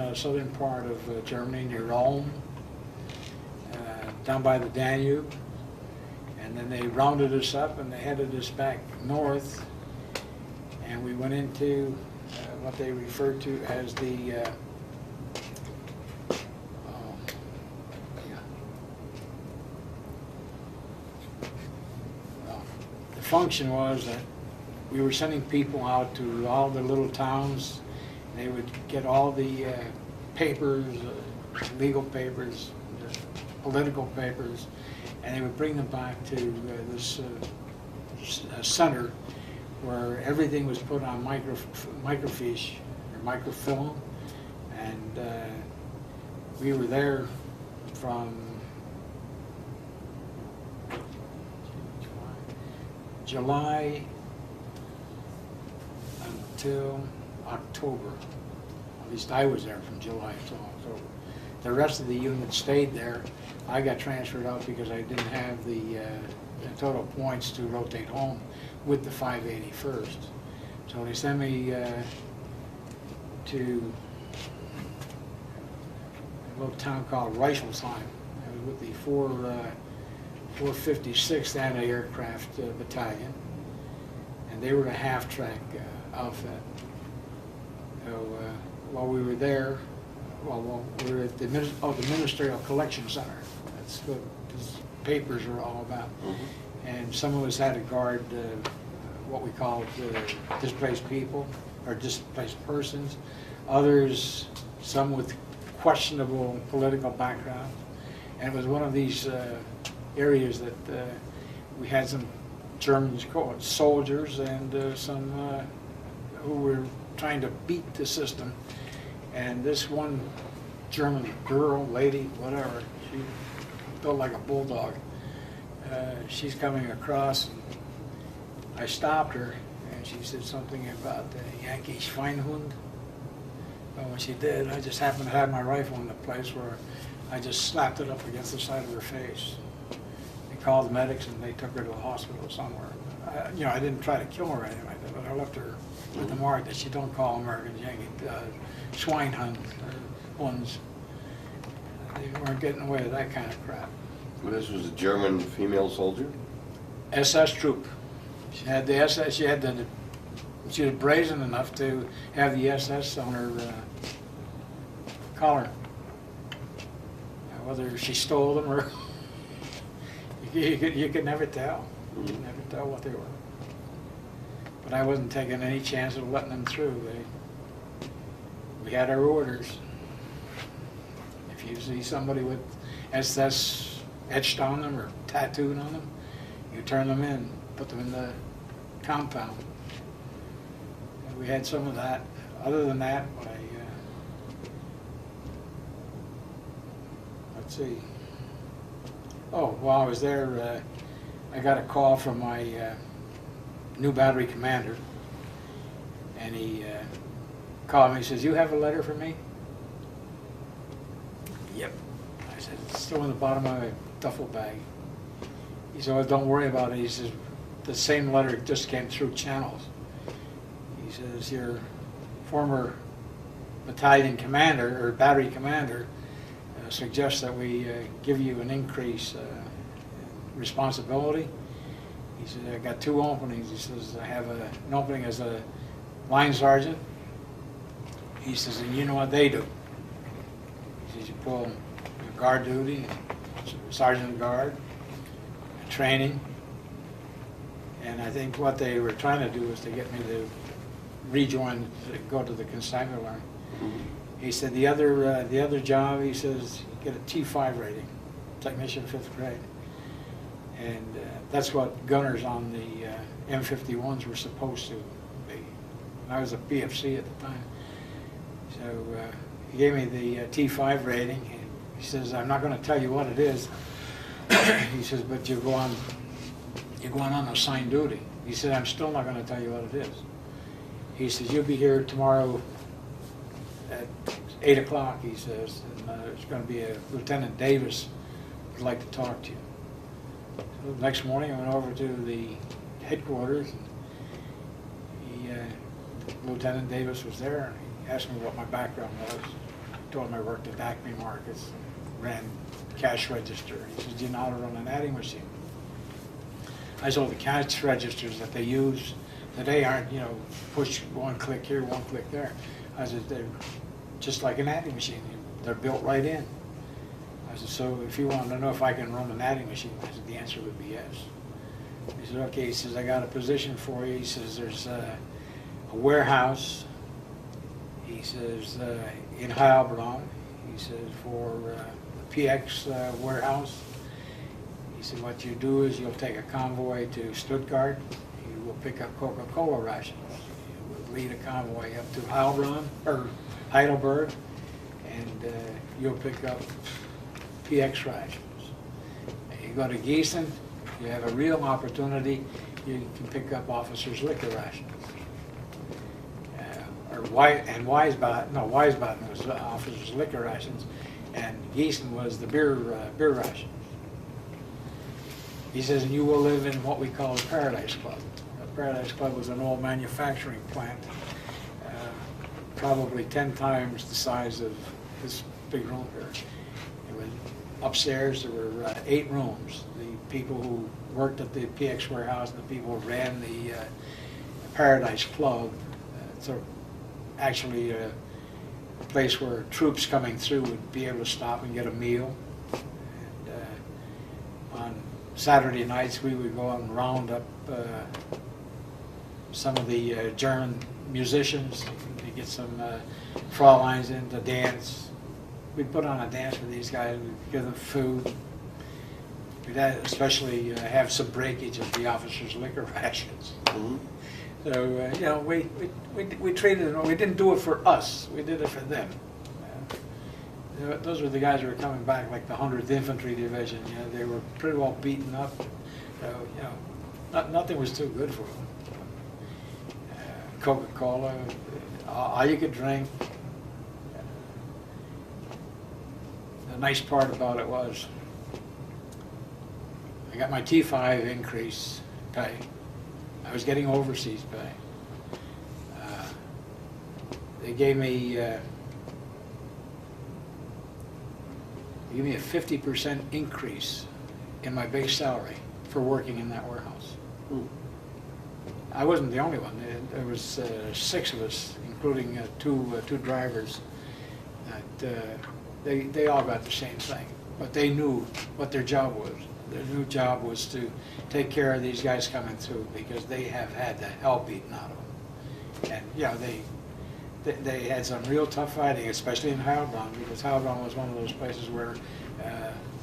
part of Germany, near Ulm, down by the Danube, and then they rounded us up and they headed us back north, and we went into what they referred to as the the function was that we were sending people out to all the little towns. They would get all the papers, legal papers, political papers, and they would bring them back to this center where everything was put on microfiche or microfilm, and we were there from July until October. At least I was there from July until October. The rest of the unit stayed there. I got transferred out because I didn't have the total points to rotate home with the 581st. So they sent me to a little town called Reichelsheim. I was with the 456th Anti-Aircraft Battalion, and they were a half-track outfit. while we were there, well, we were at the Ministerial Collection Center. That's what these papers are all about. And some of us had to guard what we called displaced people or displaced persons. Others, some with questionable political background. And it was one of these areas that we had some German soldiers and some who were trying to beat the system. And this one German girl, lady, whatever, she built like a bulldog. She's coming across, and I stopped her, and she said something about the Yankee Schweinhund. Well, when she did, I just happened to have my rifle in the place where I just slapped it up against the side of her face. They called the medics, and they took her to the hospital somewhere. I didn't try to kill her or anything like that, but I left her with the mark that she don't call Americans Yankee Schweinhund ones. They weren't getting away with that kind of crap. Well, this was a German female soldier? SS troop. She had the SS. She was brazen enough to have the SS on her collar. Whether she stole them or you could never tell. You could never tell what they were. But I wasn't taking any chance of letting them through. We had our orders. If you see somebody with SS etched on them or tattooed on them, you turn them in, put them in the compound. And we had some of that. Other than that, let's see. Oh, while I was there, I got a call from my new battery commander, and he called me. He says, "You have a letter for me?" Yep. I said, "It's still in the bottom of my duffel bag." He said, "Well, don't worry about it." He says, "The same letter just came through channels." He says, "Your former battalion commander or battery commander suggests that we give you an increase in responsibility." He said, "I got 2 openings." He says, "I have an opening as a line sergeant." He says, "And you know what they do?" He says, "You pull your guard duty, sergeant of guard, training." And I think what they were trying to do was to get me to rejoin, to go to the consignment line. He said, the other job, he says, you get a T5 rating, technician 5th grade. And that's what gunners on the M51s were supposed to be. And I was a PFC at the time. So he gave me the T5 rating, and he says, "I'm not going to tell you what it is." He says, "But you're going on assigned duty." He said, "I'm still not going to tell you what it is." He says, "You'll be here tomorrow at 8 o'clock, he says, and there's going to be a Lieutenant Davis who'd like to talk to you." So the next morning I went over to the headquarters, and Lieutenant Davis was there, and he asked me what my background was. I told him I worked at Acme Markets, ran cash register. He says, "Do you know how to run an adding machine?" I saw the cash registers that they use today aren't, push one click here, one click there. I said, "They're just like an adding machine. They're built right in." I said, "So if you want to know if I can run an adding machine," I said, "the answer would be yes." He said, "Okay." He says, "I got a position for you." He says, "There's a warehouse." He says, "in Heilbronn." He says, "for the PX warehouse." He said, "What you do is you'll take a convoy to Stuttgart. You will pick up Coca-Cola rations. You will lead a convoy up to Heilbronn or Heidelberg, and you'll pick up PX rations. And you go to Gießen, you have a real opportunity. You can pick up officers' liquor rations." Wiesbaden was officers' liquor rations, and Gießen was the beer rations. He says, "And you will live in what we call the Paradise Club." The Paradise Club was an old manufacturing plant, probably 10 times the size of this big room here. It was upstairs. There were 8 rooms. The people who worked at the PX warehouse and the people who ran the Paradise Club. So actually, place where troops coming through would be able to stop and get a meal. And on Saturday nights, we would go out and round up some of the German musicians to get some Frauleins in to dance. We'd put on a dance for these guys, we'd give them food. We'd especially have some breakage of the officers' liquor rations. Mhm. So, you know, we treated it, we didn't do it for us, we did it for them. Those were the guys who were coming back, like the 100th Infantry Division, you know, they were pretty well beaten up. So, you know, nothing was too good for them. Coca-Cola, all you could drink. The nice part about it was, I got my T5 increase pay. I was getting overseas pay. They gave me a 50% increase in my base salary for working in that warehouse. I wasn't the only one. There was 6 of us, including two drivers. That they all got the same thing, but they knew what their job was. Their new job was to take care of these guys coming through because they have had the hell beaten out of them. And yeah, they had some real tough fighting, especially in Heilbronn, because Heilbronn was one of those places where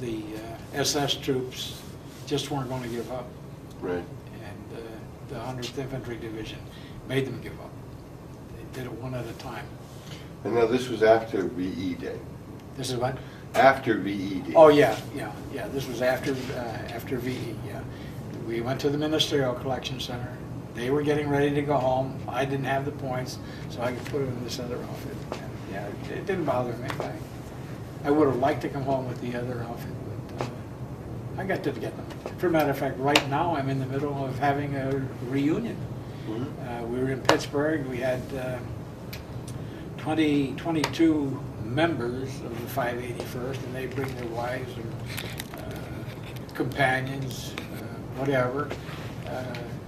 the SS troops just weren't going to give up. Right. And the 100th Infantry Division made them give up. They did it one at a time. And now this was after VE Day. This is what? After VE Day. Oh, yeah. This was after VE, yeah. We went to the Ministerial Collection Center. They were getting ready to go home. I didn't have the points, so I could put it in this other outfit. And, yeah, it didn't bother me. I would have liked to come home with the other outfit, but I got to get them. For a matter of fact, right now I'm in the middle of having a reunion. Mm-hmm. We were in Pittsburgh. We had 22 members of the 581st, and they bring their wives and companions, whatever.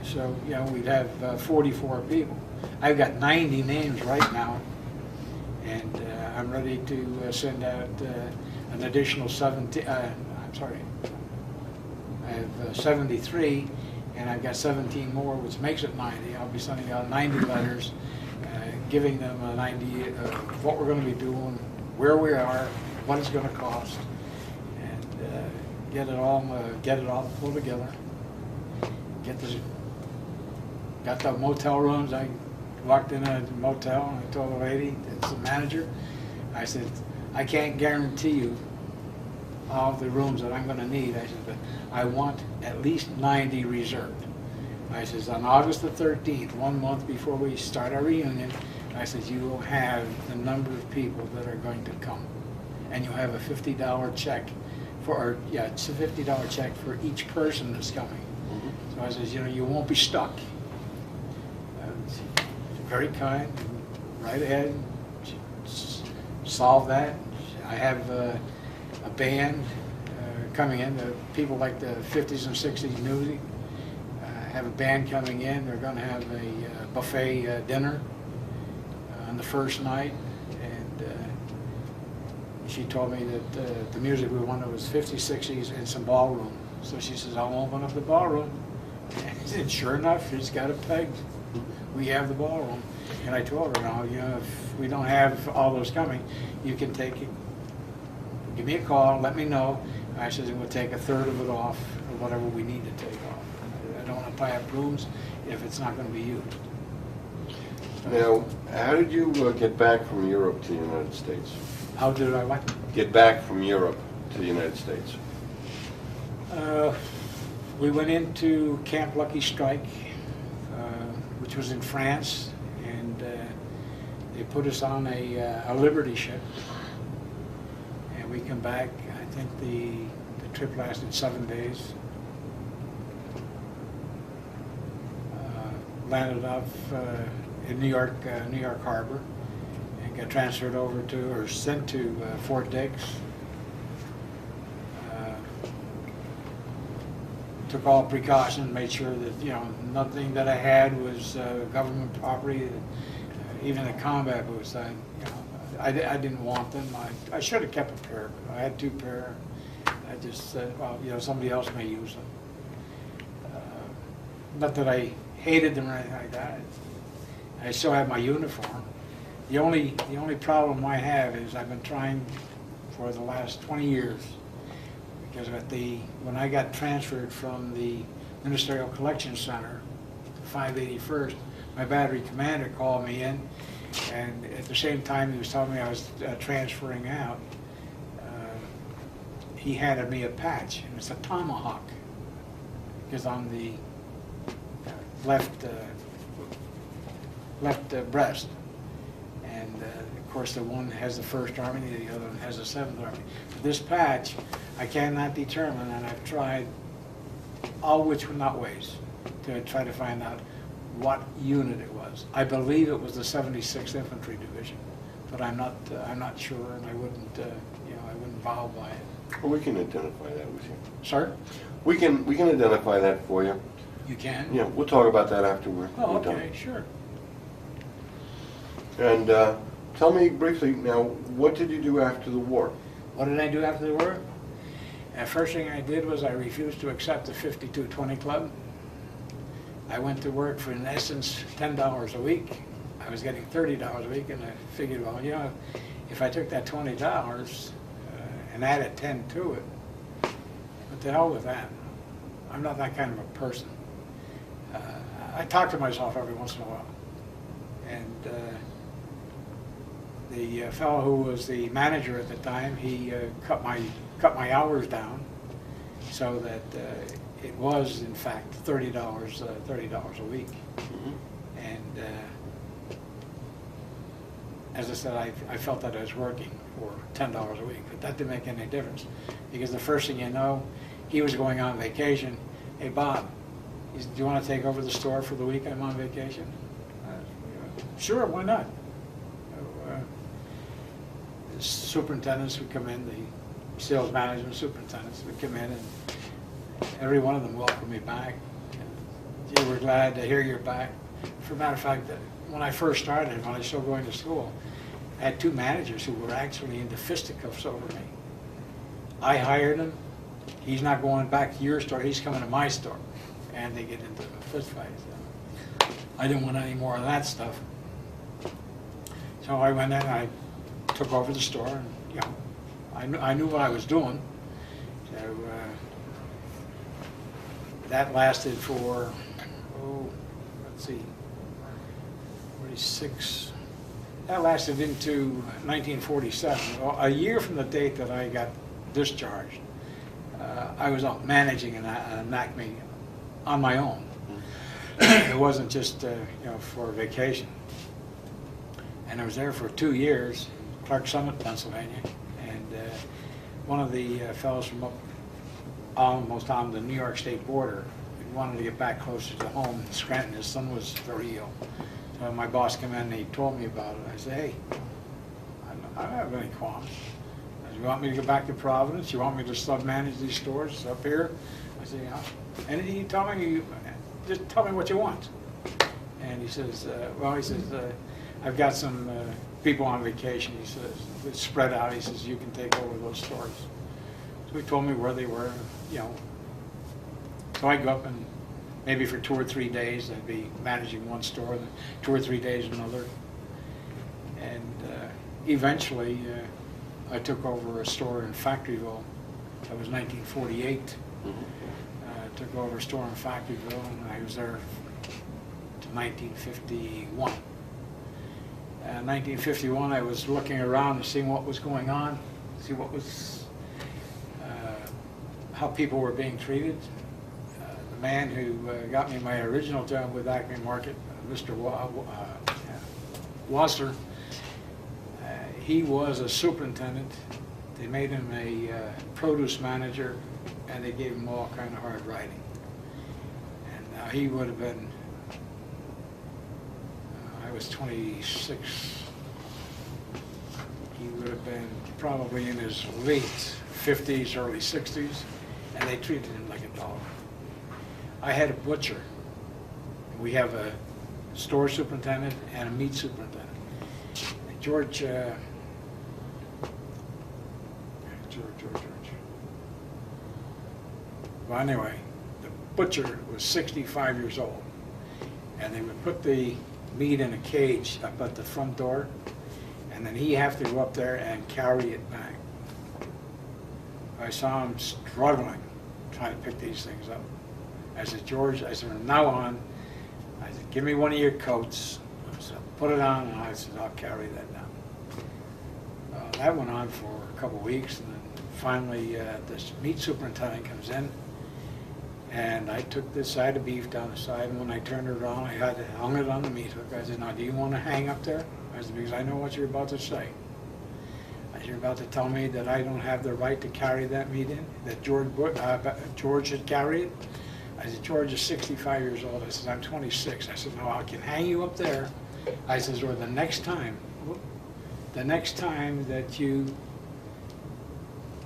So, you know, we'd have 44 people. I've got 90 names right now, and I'm ready to send out an additional 70, I'm sorry, I have 73, and I've got 17 more, which makes it 90. I'll be sending out 90 letters, giving them an idea of what we're going to be doing, where we are, what it's going to cost, and get it all pulled together. Got the motel rooms. I walked in a motel and I told the lady, it's the manager, I said, I can't guarantee you all the rooms that I'm going to need. I said, but I want at least 90 reserved. I says, on August the 13th, 1 month before we start our reunion, I says, you will have the number of people that are going to come. And you'll have a $50 check it's a $50 check for each person that's coming. Mm-hmm. So I says, you know, you won't be stuck. Very kind, right ahead, solve that. I have a band coming in, the people like the 50s and 60s music. I have a band coming in. They're going to have a buffet dinner on the first night, and she told me that the music we wanted was 50s, 60s, and some ballroom. So she says, I'll open up the ballroom. And sure enough, she's got it pegged. We have the ballroom. And I told her, now, you know, if we don't have all those coming, you can take it, give me a call, let me know. I said, we'll take a third of it off, or whatever we need to take off. I don't want to tie up rooms if it's not going to be used. Now, how did you get back from Europe to the United States? How did I what? Get back from Europe to the United States. We went into Camp Lucky Strike, which was in France, and they put us on a Liberty ship, and we come back. I think the trip lasted 7 days. Landed off in New York Harbor, and got transferred over to, or sent to Fort Dix. Took all precautions, made sure that, you know, nothing that I had was government property. Even the combat boots, I didn't want them. I should have kept a pair. I had 2 pair. I just said, well, you know, somebody else may use them. Not that I hated them or anything like that. I still have my uniform. The only problem I have is I've been trying for the last 20 years, because when I got transferred from the Ministerial Collection Center to 581st, my battery commander called me in, and at the same time he was telling me I was transferring out, he handed me a patch, and it's a tomahawk, because on the left breast, and of course the one has the 1st Army, the other one has the 7th Army. But this patch, I cannot determine, and I've tried all which not ways to try to find out what unit it was. I believe it was the 76th Infantry Division, but I'm not sure, and I wouldn't I wouldn't vow by it. Well, we can identify that with you. Sir? We can identify that for you. You can? Yeah, we'll talk about that after we're Oh, done. okay, sure. And tell me briefly now, what did you do after the war? What did I do after the war? The first thing I did was I refused to accept the 5220 Club. I went to work for, in essence, $10 a week. I was getting $30 a week, and I figured, well, you know, if I took that $20 and added 10 to it, what the hell with that? I'm not that kind of a person. I talk to myself every once in a while. And the fellow who was the manager at the time, he cut my hours down so that it was, in fact, $30 a week. Mm-hmm. And as I said, I felt that I was working for $10 a week, but that didn't make any difference, because the first thing you know, he was going on vacation. Hey, Bob, he said, do you want to take over the store for the week I'm on vacation? Sure, why not? The superintendents would come in, the sales management superintendents would come in, and every one of them welcomed me back. Gee, we're glad to hear you're back. For a matter of fact, when I first started, when I was still going to school, I had 2 managers who were actually into fisticuffs over me. I hired him. He's not going back to your store, he's coming to my store. And they get into a fist fight. So I didn't want any more of that stuff. So I went in and I took over the store, and you know, I knew what I was doing. So that lasted for, let's see, 46. That lasted into 1947. Well, a year from the date that I got discharged, I was out managing an ACME on my own. It wasn't just for vacation. And I was there for 2 years, Clark Summit, Pennsylvania, and one of the fellows from up almost on the New York State border wanted to get back closer to home in Scranton. His son was very ill. So my boss came in and he told me about it. I said, hey, I don't have any qualms. I said, you want me to go back to Providence? You want me to sub-manage these stores up here? I said, yeah. Anything you tell me, just tell me what you want. And he says, I've got some people on vacation. He says, it's spread out. He says, you can take over those stores. So he told me where they were, So I'd go up and maybe for 2 or 3 days I'd be managing one store, and 2 or 3 days another. And eventually I took over a store in Factoryville. That was 1948. Mm-hmm. Took over a store in Factoryville, and I was there to 1951. 1951, I was looking around and seeing what was going on, see what was, how people were being treated. The man who got me my original job with Acme Market, Mr. Wasser, he was a superintendent. They made him a produce manager, and they gave him all kind of hard riding. And he would have been, I was 26, he would have been probably in his late 50s, early 60s, and they treated him like a dog. I had a butcher. We have a store superintendent and a meat superintendent. George George. Well, anyway, the butcher was 65 years old, and they would put the meat in a cage up at the front door, and then he have to go up there and carry it back. I saw him struggling, trying to pick these things up. I said, George, I said, from now on, I said, give me one of your coats. I said, put it on, and I said, I'll carry that down. That went on for a couple of weeks, and then finally this meat superintendent comes in, and I took this side of beef down the side, and when I turned it around, I hung it on the meat hook. I said, now, do you want to hang up there? I said, because I know what you're about to say. I said, you're about to tell me that I don't have the right to carry that meat in, that George should carry it? I said, George is 65 years old. I said, I'm 26. I said, no, I can hang you up there. I said, or the next time that you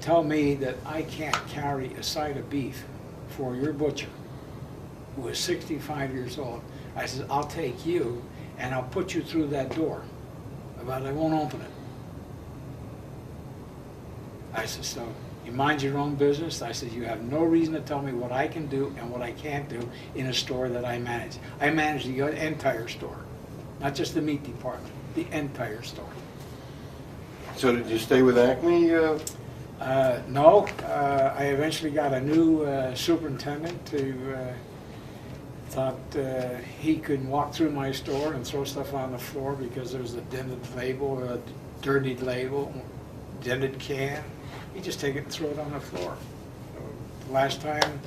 tell me that I can't carry a side of beef for your butcher, who is 65 years old, I said, I'll take you and I'll put you through that door, but I won't open it. I said, so you mind your own business? I said, you have no reason to tell me what I can do and what I can't do in a store that I manage. I manage the entire store, not just the meat department, the entire store. So did you stay with Acme? No, I eventually got a new superintendent who thought he could walk through my store and throw stuff on the floor because there was a dented label, a dirtied label, dented can. He'd just take it and throw it on the floor. So the last time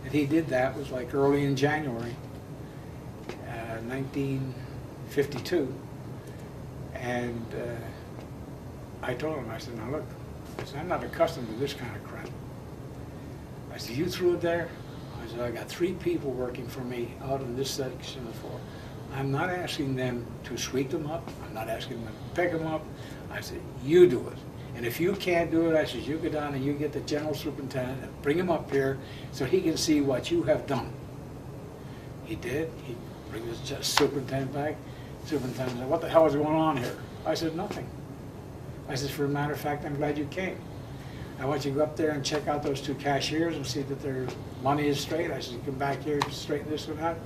that he did that was like early in January, 1952. And I told him, I said, now look, I said, I'm not accustomed to this kind of crap. I said, you threw it there? I said, I got 3 people working for me out in this section of the floor. I'm not asking them to sweep them up. I'm not asking them to pick them up. I said, you do it. And if you can't do it, I said, you go down and you get the general superintendent and bring him up here so he can see what you have done. He did. He brings the superintendent back. Superintendent said, what the hell is going on here? I said, nothing. I said, for a matter of fact, I'm glad you came. I want you to go up there and check out those 2 cashiers and see that their money is straight. I said, you come back here and straighten this one out.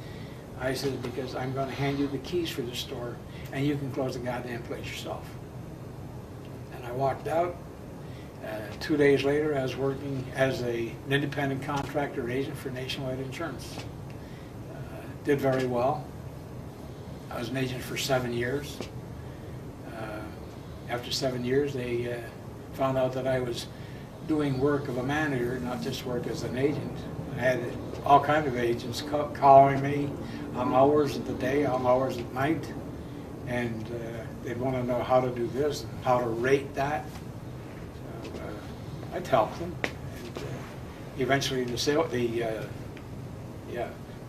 I said, because I'm going to hand you the keys for the store and you can close the goddamn place yourself. And I walked out. 2 days later, I was working as an independent contractor agent for Nationwide Insurance. Did very well. I was an agent for 7 years. After 7 years, they found out that I was doing work of a manager, not just work as an agent. I had all kinds of agents calling me on hours of the day, on hours at night, and they'd want to know how to do this and how to rate that. So I'd help them. And eventually, the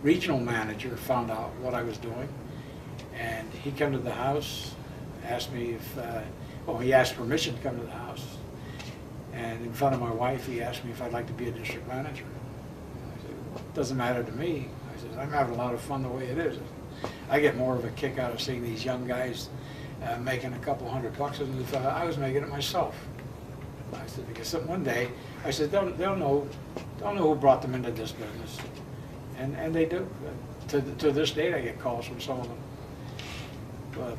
regional manager found out what I was doing, and he came to the house, asked me if, he asked permission to come to the house. And in front of my wife, he asked me if I'd like to be a district manager. I said, well, it doesn't matter to me. I said, I'm having a lot of fun the way it is. I get more of a kick out of seeing these young guys making a couple $100 than if I was making it myself. I said, because one day, I said, they'll know who brought them into this business. And they do. To this date, I get calls from some of them. But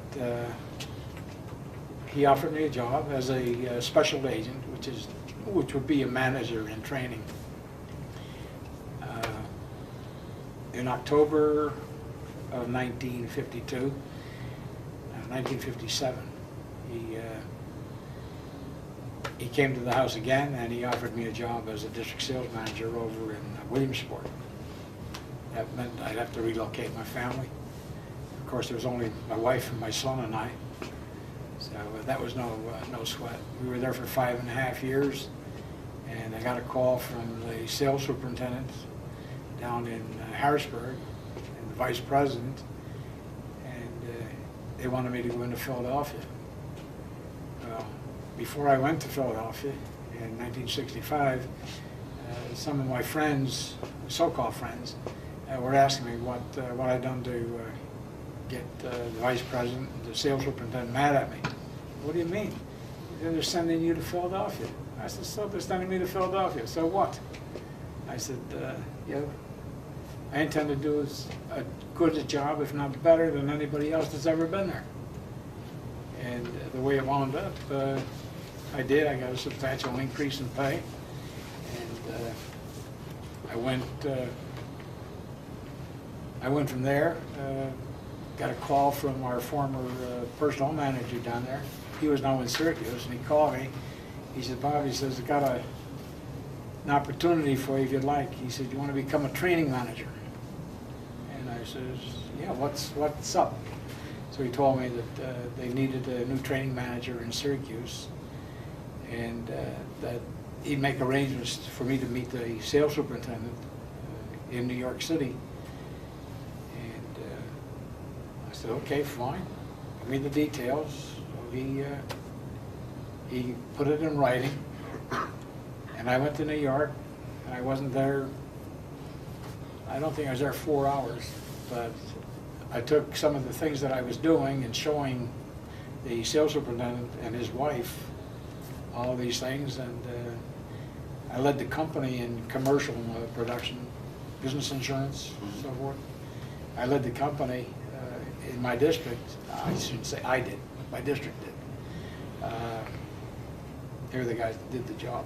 he offered me a job as a special agent, which would be a manager in training. In October of 1957, he came to the house again and he offered me a job as a district sales manager over in Williamsport. That meant I'd have to relocate my family. Of course, there was only my wife and my son and I. So that was no sweat. We were there for 5.5 years, and I got a call from the sales superintendent down in Harrisburg and the vice president, and they wanted me to go into Philadelphia. Well, before I went to Philadelphia in 1965, some of my friends, so-called friends, were asking me what I'd done to get the vice president, the sales superintendent, mad at me. What do you mean? they're sending you to Philadelphia. I said, so they're sending me to Philadelphia, so what? I said, yeah, I intend to do as good a job, if not better, than anybody else that's ever been there. And the way it wound up, I did. I got a substantial increase in pay. And I went from there, got a call from our former personnel manager down there. He was now in Syracuse, and he called me. He said, Bob, he says, I got an opportunity for you if you'd like. He said, you want to become a training manager? And I says, yeah, what's up? So he told me that they needed a new training manager in Syracuse, and that he'd make arrangements for me to meet the sales superintendent in New York City. And I said, okay, fine. Give me the details. So he put it in writing, and I went to New York, and I wasn't there, I don't think I was there 4 hours, but I took some of the things that I was doing and showing the sales superintendent and his wife all these things, and I led the company in commercial production, business insurance, and so forth. I led the company in my district. I shouldn't say I did, my district did. They were the guys that did the job.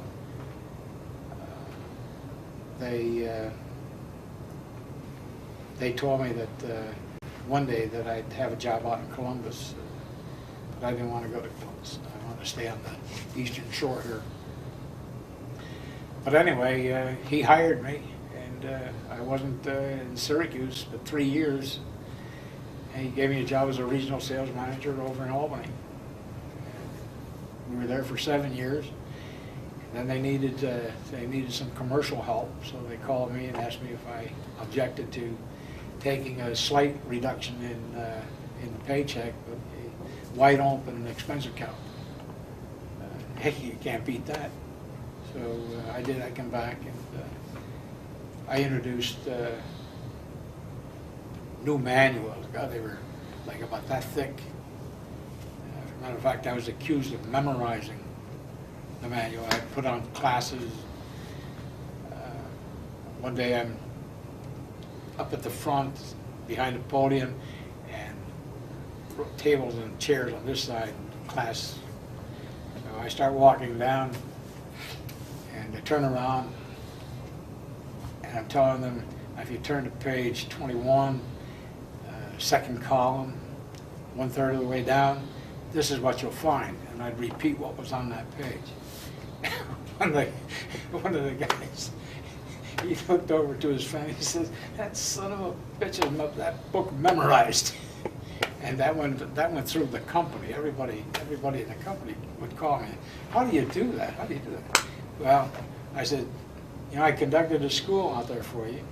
They told me that one day that I'd have a job out in Columbus, but I didn't want to go to Columbus. I wanted to stay on the eastern shore here. But anyway, he hired me, and I wasn't in Syracuse for 3 years, and he gave me a job as a regional sales manager over in Albany. We were there for 7 years. Then they needed some commercial help, so they called me and asked me if I objected to taking a slight reduction in the paycheck, but a wide open expense account. Hey, you can't beat that. So I did. I came back and I introduced new manuals. God, they were like about that thick. As a matter of fact, I was accused of memorizing the manual. I put on classes. One day I'm up at the front behind the podium, and tables and chairs on this side, class. So I start walking down, and I turn around, and I'm telling them, if you turn to page 21, second column, 1/3 of the way down, this is what you'll find. And I'd repeat what was on that page. One of the guys, he looked over to his friend, he says, that son of a bitch has that book memorized. And that went through the company. Everybody in the company would call me, how do you do that? How do you do that? Well, I said, I conducted a school out there for you.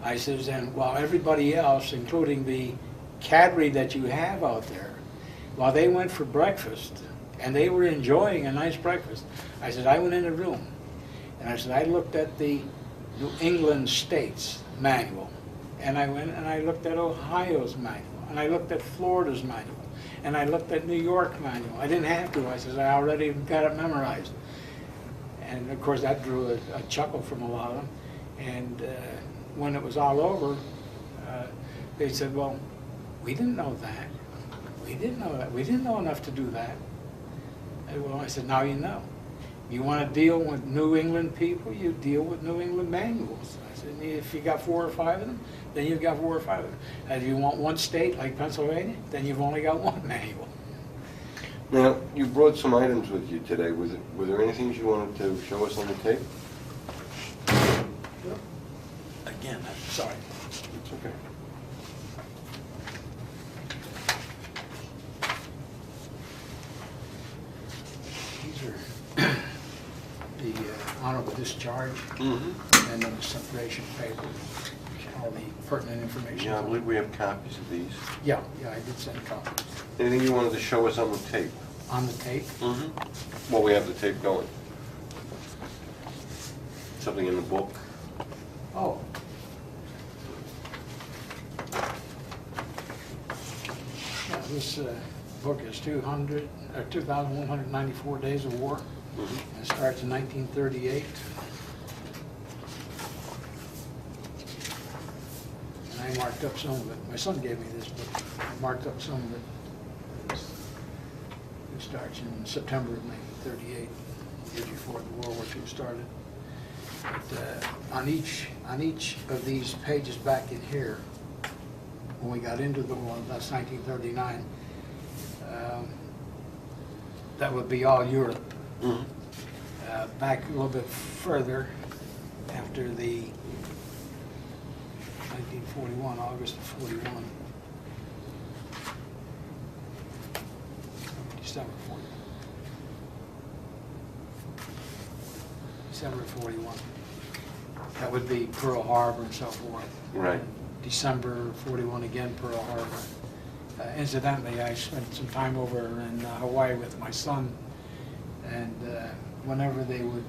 I says, and while everybody else, including the cadre that you have out there, while they went for breakfast, and they were enjoying a nice breakfast, I said, I went in a room, and I said, I looked at the New England States manual, and I went and I looked at Ohio's manual, and I looked at Florida's manual, and I looked at New York manual. I didn't have to. I said, I already got it memorized. And of course that drew a chuckle from a lot of them. And when it was all over, they said, well, we didn't know that. We didn't know that. We didn't know enough to do that. Well, I said, now you know. You want to deal with New England people, you deal with New England manuals. I said, if you got 4 or 5 of them, then you've got 4 or 5 of them. And if you want one state like Pennsylvania, then you've only got one manual. Now, you brought some items with you today. Were there anything you wanted to show us on the tape? Again, I'm sorry. It's okay. These are the honorable discharge, and then the separation paper, all the pertinent information. Yeah, I believe we have copies of these. Yeah, I did send copies. Anything you wanted to show us on the tape? On the tape? Well, we have the tape going. Something in the book? Oh. Yeah, this book is 2,194 Days of War. Mhm. It starts in 1938. And I marked up some of it. My son gave me this book. I marked up some of it. It starts in September of 1938, years before the World War II started. But, on each of these pages back in here, when we got into the war, that's 1939, that would be all Europe. Mhm. Back a little bit further, after the 1941, August of 41, December 41. December 41. That would be Pearl Harbor and so forth. Right. December 41 again, Pearl Harbor. Incidentally, I spent some time over in Hawaii with my son, and whenever they would,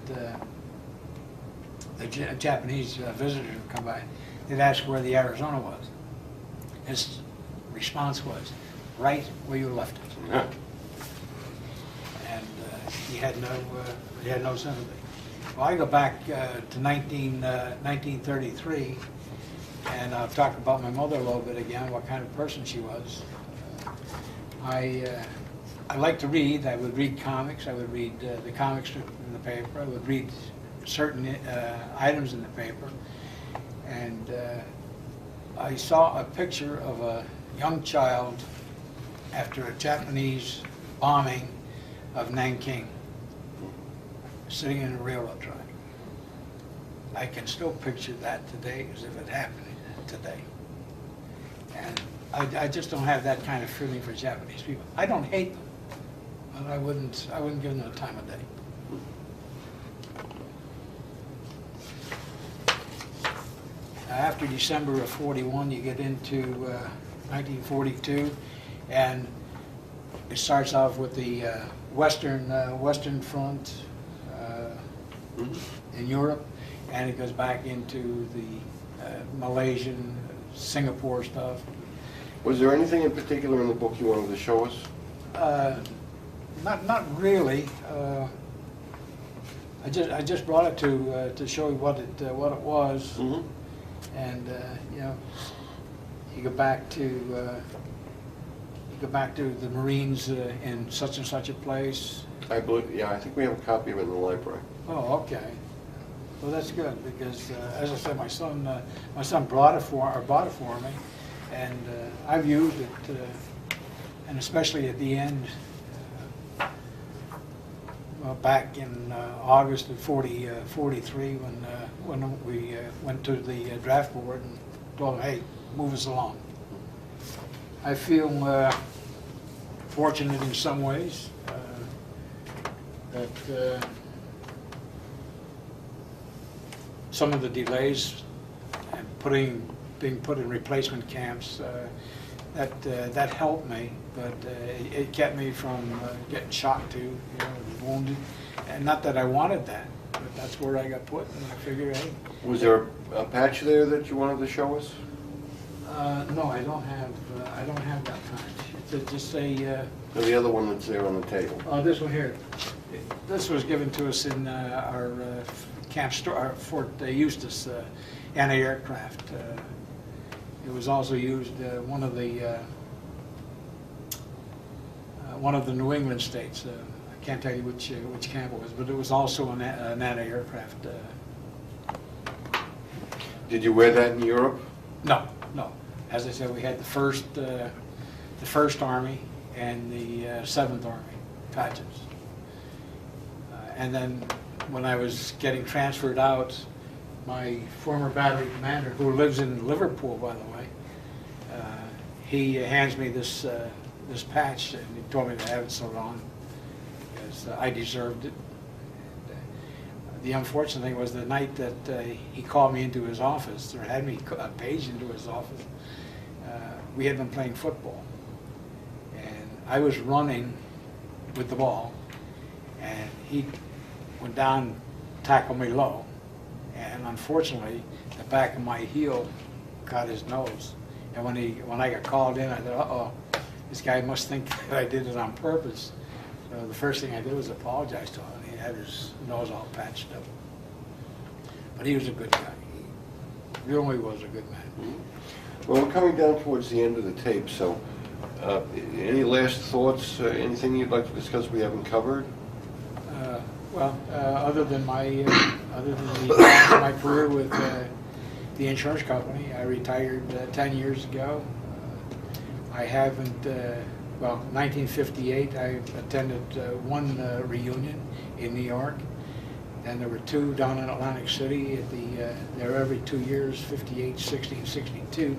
the Japanese visitors would come by, they'd ask where the Arizona was. His response was, right where you left it. Yeah. And he had no sympathy. Well, I go back to 1933, and I'll talk about my mother a little bit again, what kind of person she was. I like to read. I would read comics. I would read the comics in the paper. I would read certain items in the paper. And I saw a picture of a young child after a Japanese bombing of Nanking, sitting in a railroad track. I can still picture that today as if it happened today. And I just don't have that kind of feeling for Japanese people. I don't hate them, but I wouldn't give them the time of day. After December of 41, you get into 1942, and it starts off with the Western Front in Europe, and it goes back into the Malaysian, Singapore stuff. Was there anything in particular in the book you wanted to show us? Not really. I just brought it to show you what it was, Mm-hmm. and you know, you go back to the Marines in such and such a place. I believe, yeah, I think we have a copy of it in the library. Oh, okay. Well, that's good, because as I said, my son brought it for me, and I've used it, and especially at the end, back in August of 43, when we went to the draft board and told them, hey, move us along. I feel fortunate in some ways that some of the delays and being put in replacement camps, that helped me, but it kept me from getting shot to, wounded. And not that I wanted that, but that's where I got put, and I figured, hey. Was there a patch there that you wanted to show us? No, I don't have that patch. It's just a. Or the other one that's there on the table? Oh, this one here. This was given to us in our camp store, our Fort Eustis anti-aircraft. It was also used one of the New England states. I can't tell you which camp it was, but it was also an anti-aircraft. Did you wear that in Europe? No. As I said, we had the First Army and the 7th Army patches. And then when I was getting transferred out, my former battery commander, who lives in Liverpool, by the way, he hands me this patch, and he told me to have it so long because I deserved it. And, the unfortunate thing was the night that he called me into his office, or had me paged into his office, we had been playing football, and I was running with the ball, and he went down, tackled me low, and unfortunately, the back of my heel got his nose. And when I got called in, I thought, uh-oh, this guy must think that I did it on purpose. So the first thing I did was apologize to him. He had his nose all patched up. But he was a good guy. He really was a good man. Mm-hmm. Well, we're coming down towards the end of the tape, so any last thoughts, anything you'd like to discuss we haven't covered? Other than my career with the insurance company, I retired 10 years ago. I haven't, 1958, I attended one reunion in New York. Then there were two down in Atlantic City. They were every 2 years, 58, 60, and 62. In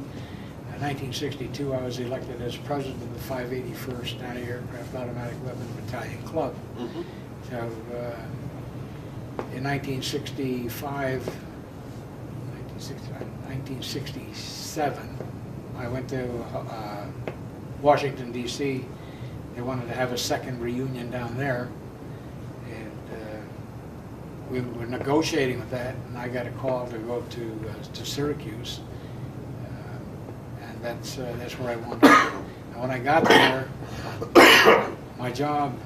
1962, I was elected as president of the 581st Anti-Aircraft Automatic Weapons Battalion Club. Mm-hmm. So in 1967, I went to Washington, D.C. They wanted to have a second reunion down there. We were negotiating with that, and I got a call to go to Syracuse, and that's where I wanted to go. And when I got there, my job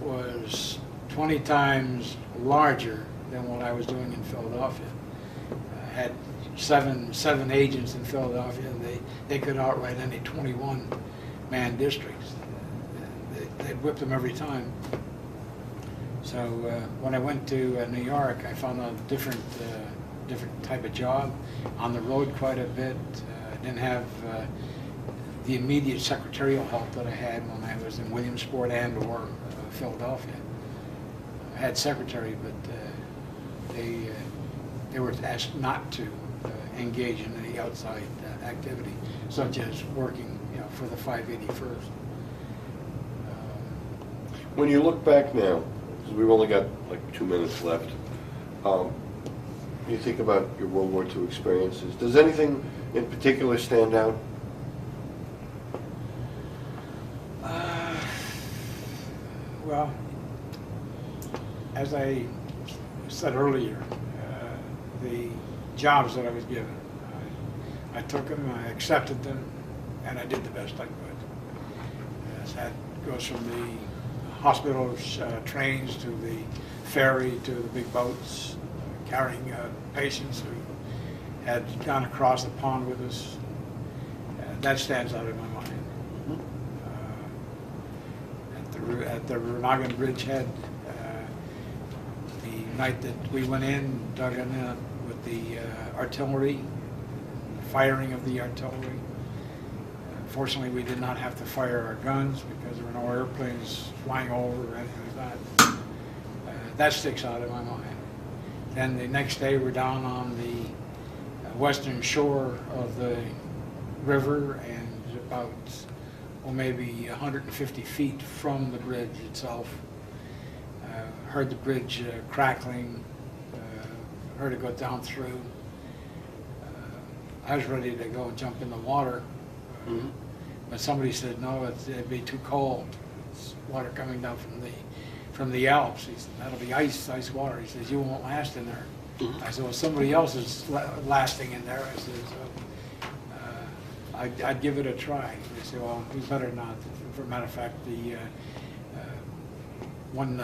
was 20 times larger than what I was doing in Philadelphia. I had seven agents in Philadelphia, and they could outright any 21-man districts. They'd whip them every time. So when I went to New York, I found a different type of job, on the road quite a bit. I didn't have the immediate secretarial help that I had when I was in Williamsport and or Philadelphia. I had secretary, but they were asked not to engage in any outside activity, such as working, for the 581st. When you look back now, because we've only got like 2 minutes left, you think about your World War II experiences. Does anything in particular stand out? Well, as I said earlier, the jobs that I was given, I took them, I accepted them, and I did the best I could. That goes from the hospital trains to the ferry to the big boats, carrying patients who had gone across the pond with us. That stands out in my mind. At the Remagen Bridge head, the night that we went in, dug in with the artillery, firing of the artillery. Fortunately, we did not have to fire our guns because there were no airplanes flying over or anything like that. That sticks out in my mind. Then the next day, we're down on the western shore of the river, and about maybe 150 feet from the bridge itself. Heard the bridge crackling, heard it go down through. I was ready to go and jump in the water, but somebody said, no, it'd be too cold. It's water coming down from the Alps. He said, that'll be ice water. He says, you won't last in there. I said, well, somebody else is lasting in there. I said, I'd give it a try. They said, well, we better not. For a matter of fact, the one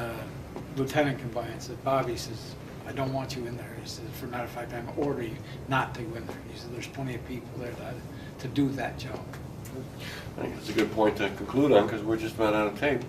lieutenant came by and said, Bob, he says, I don't want you in there. He says, for a matter of fact, I'm ordering you not to go in there. He said, there's plenty of people there to do that job. I think it's a good point to conclude on because we're just about out of tape.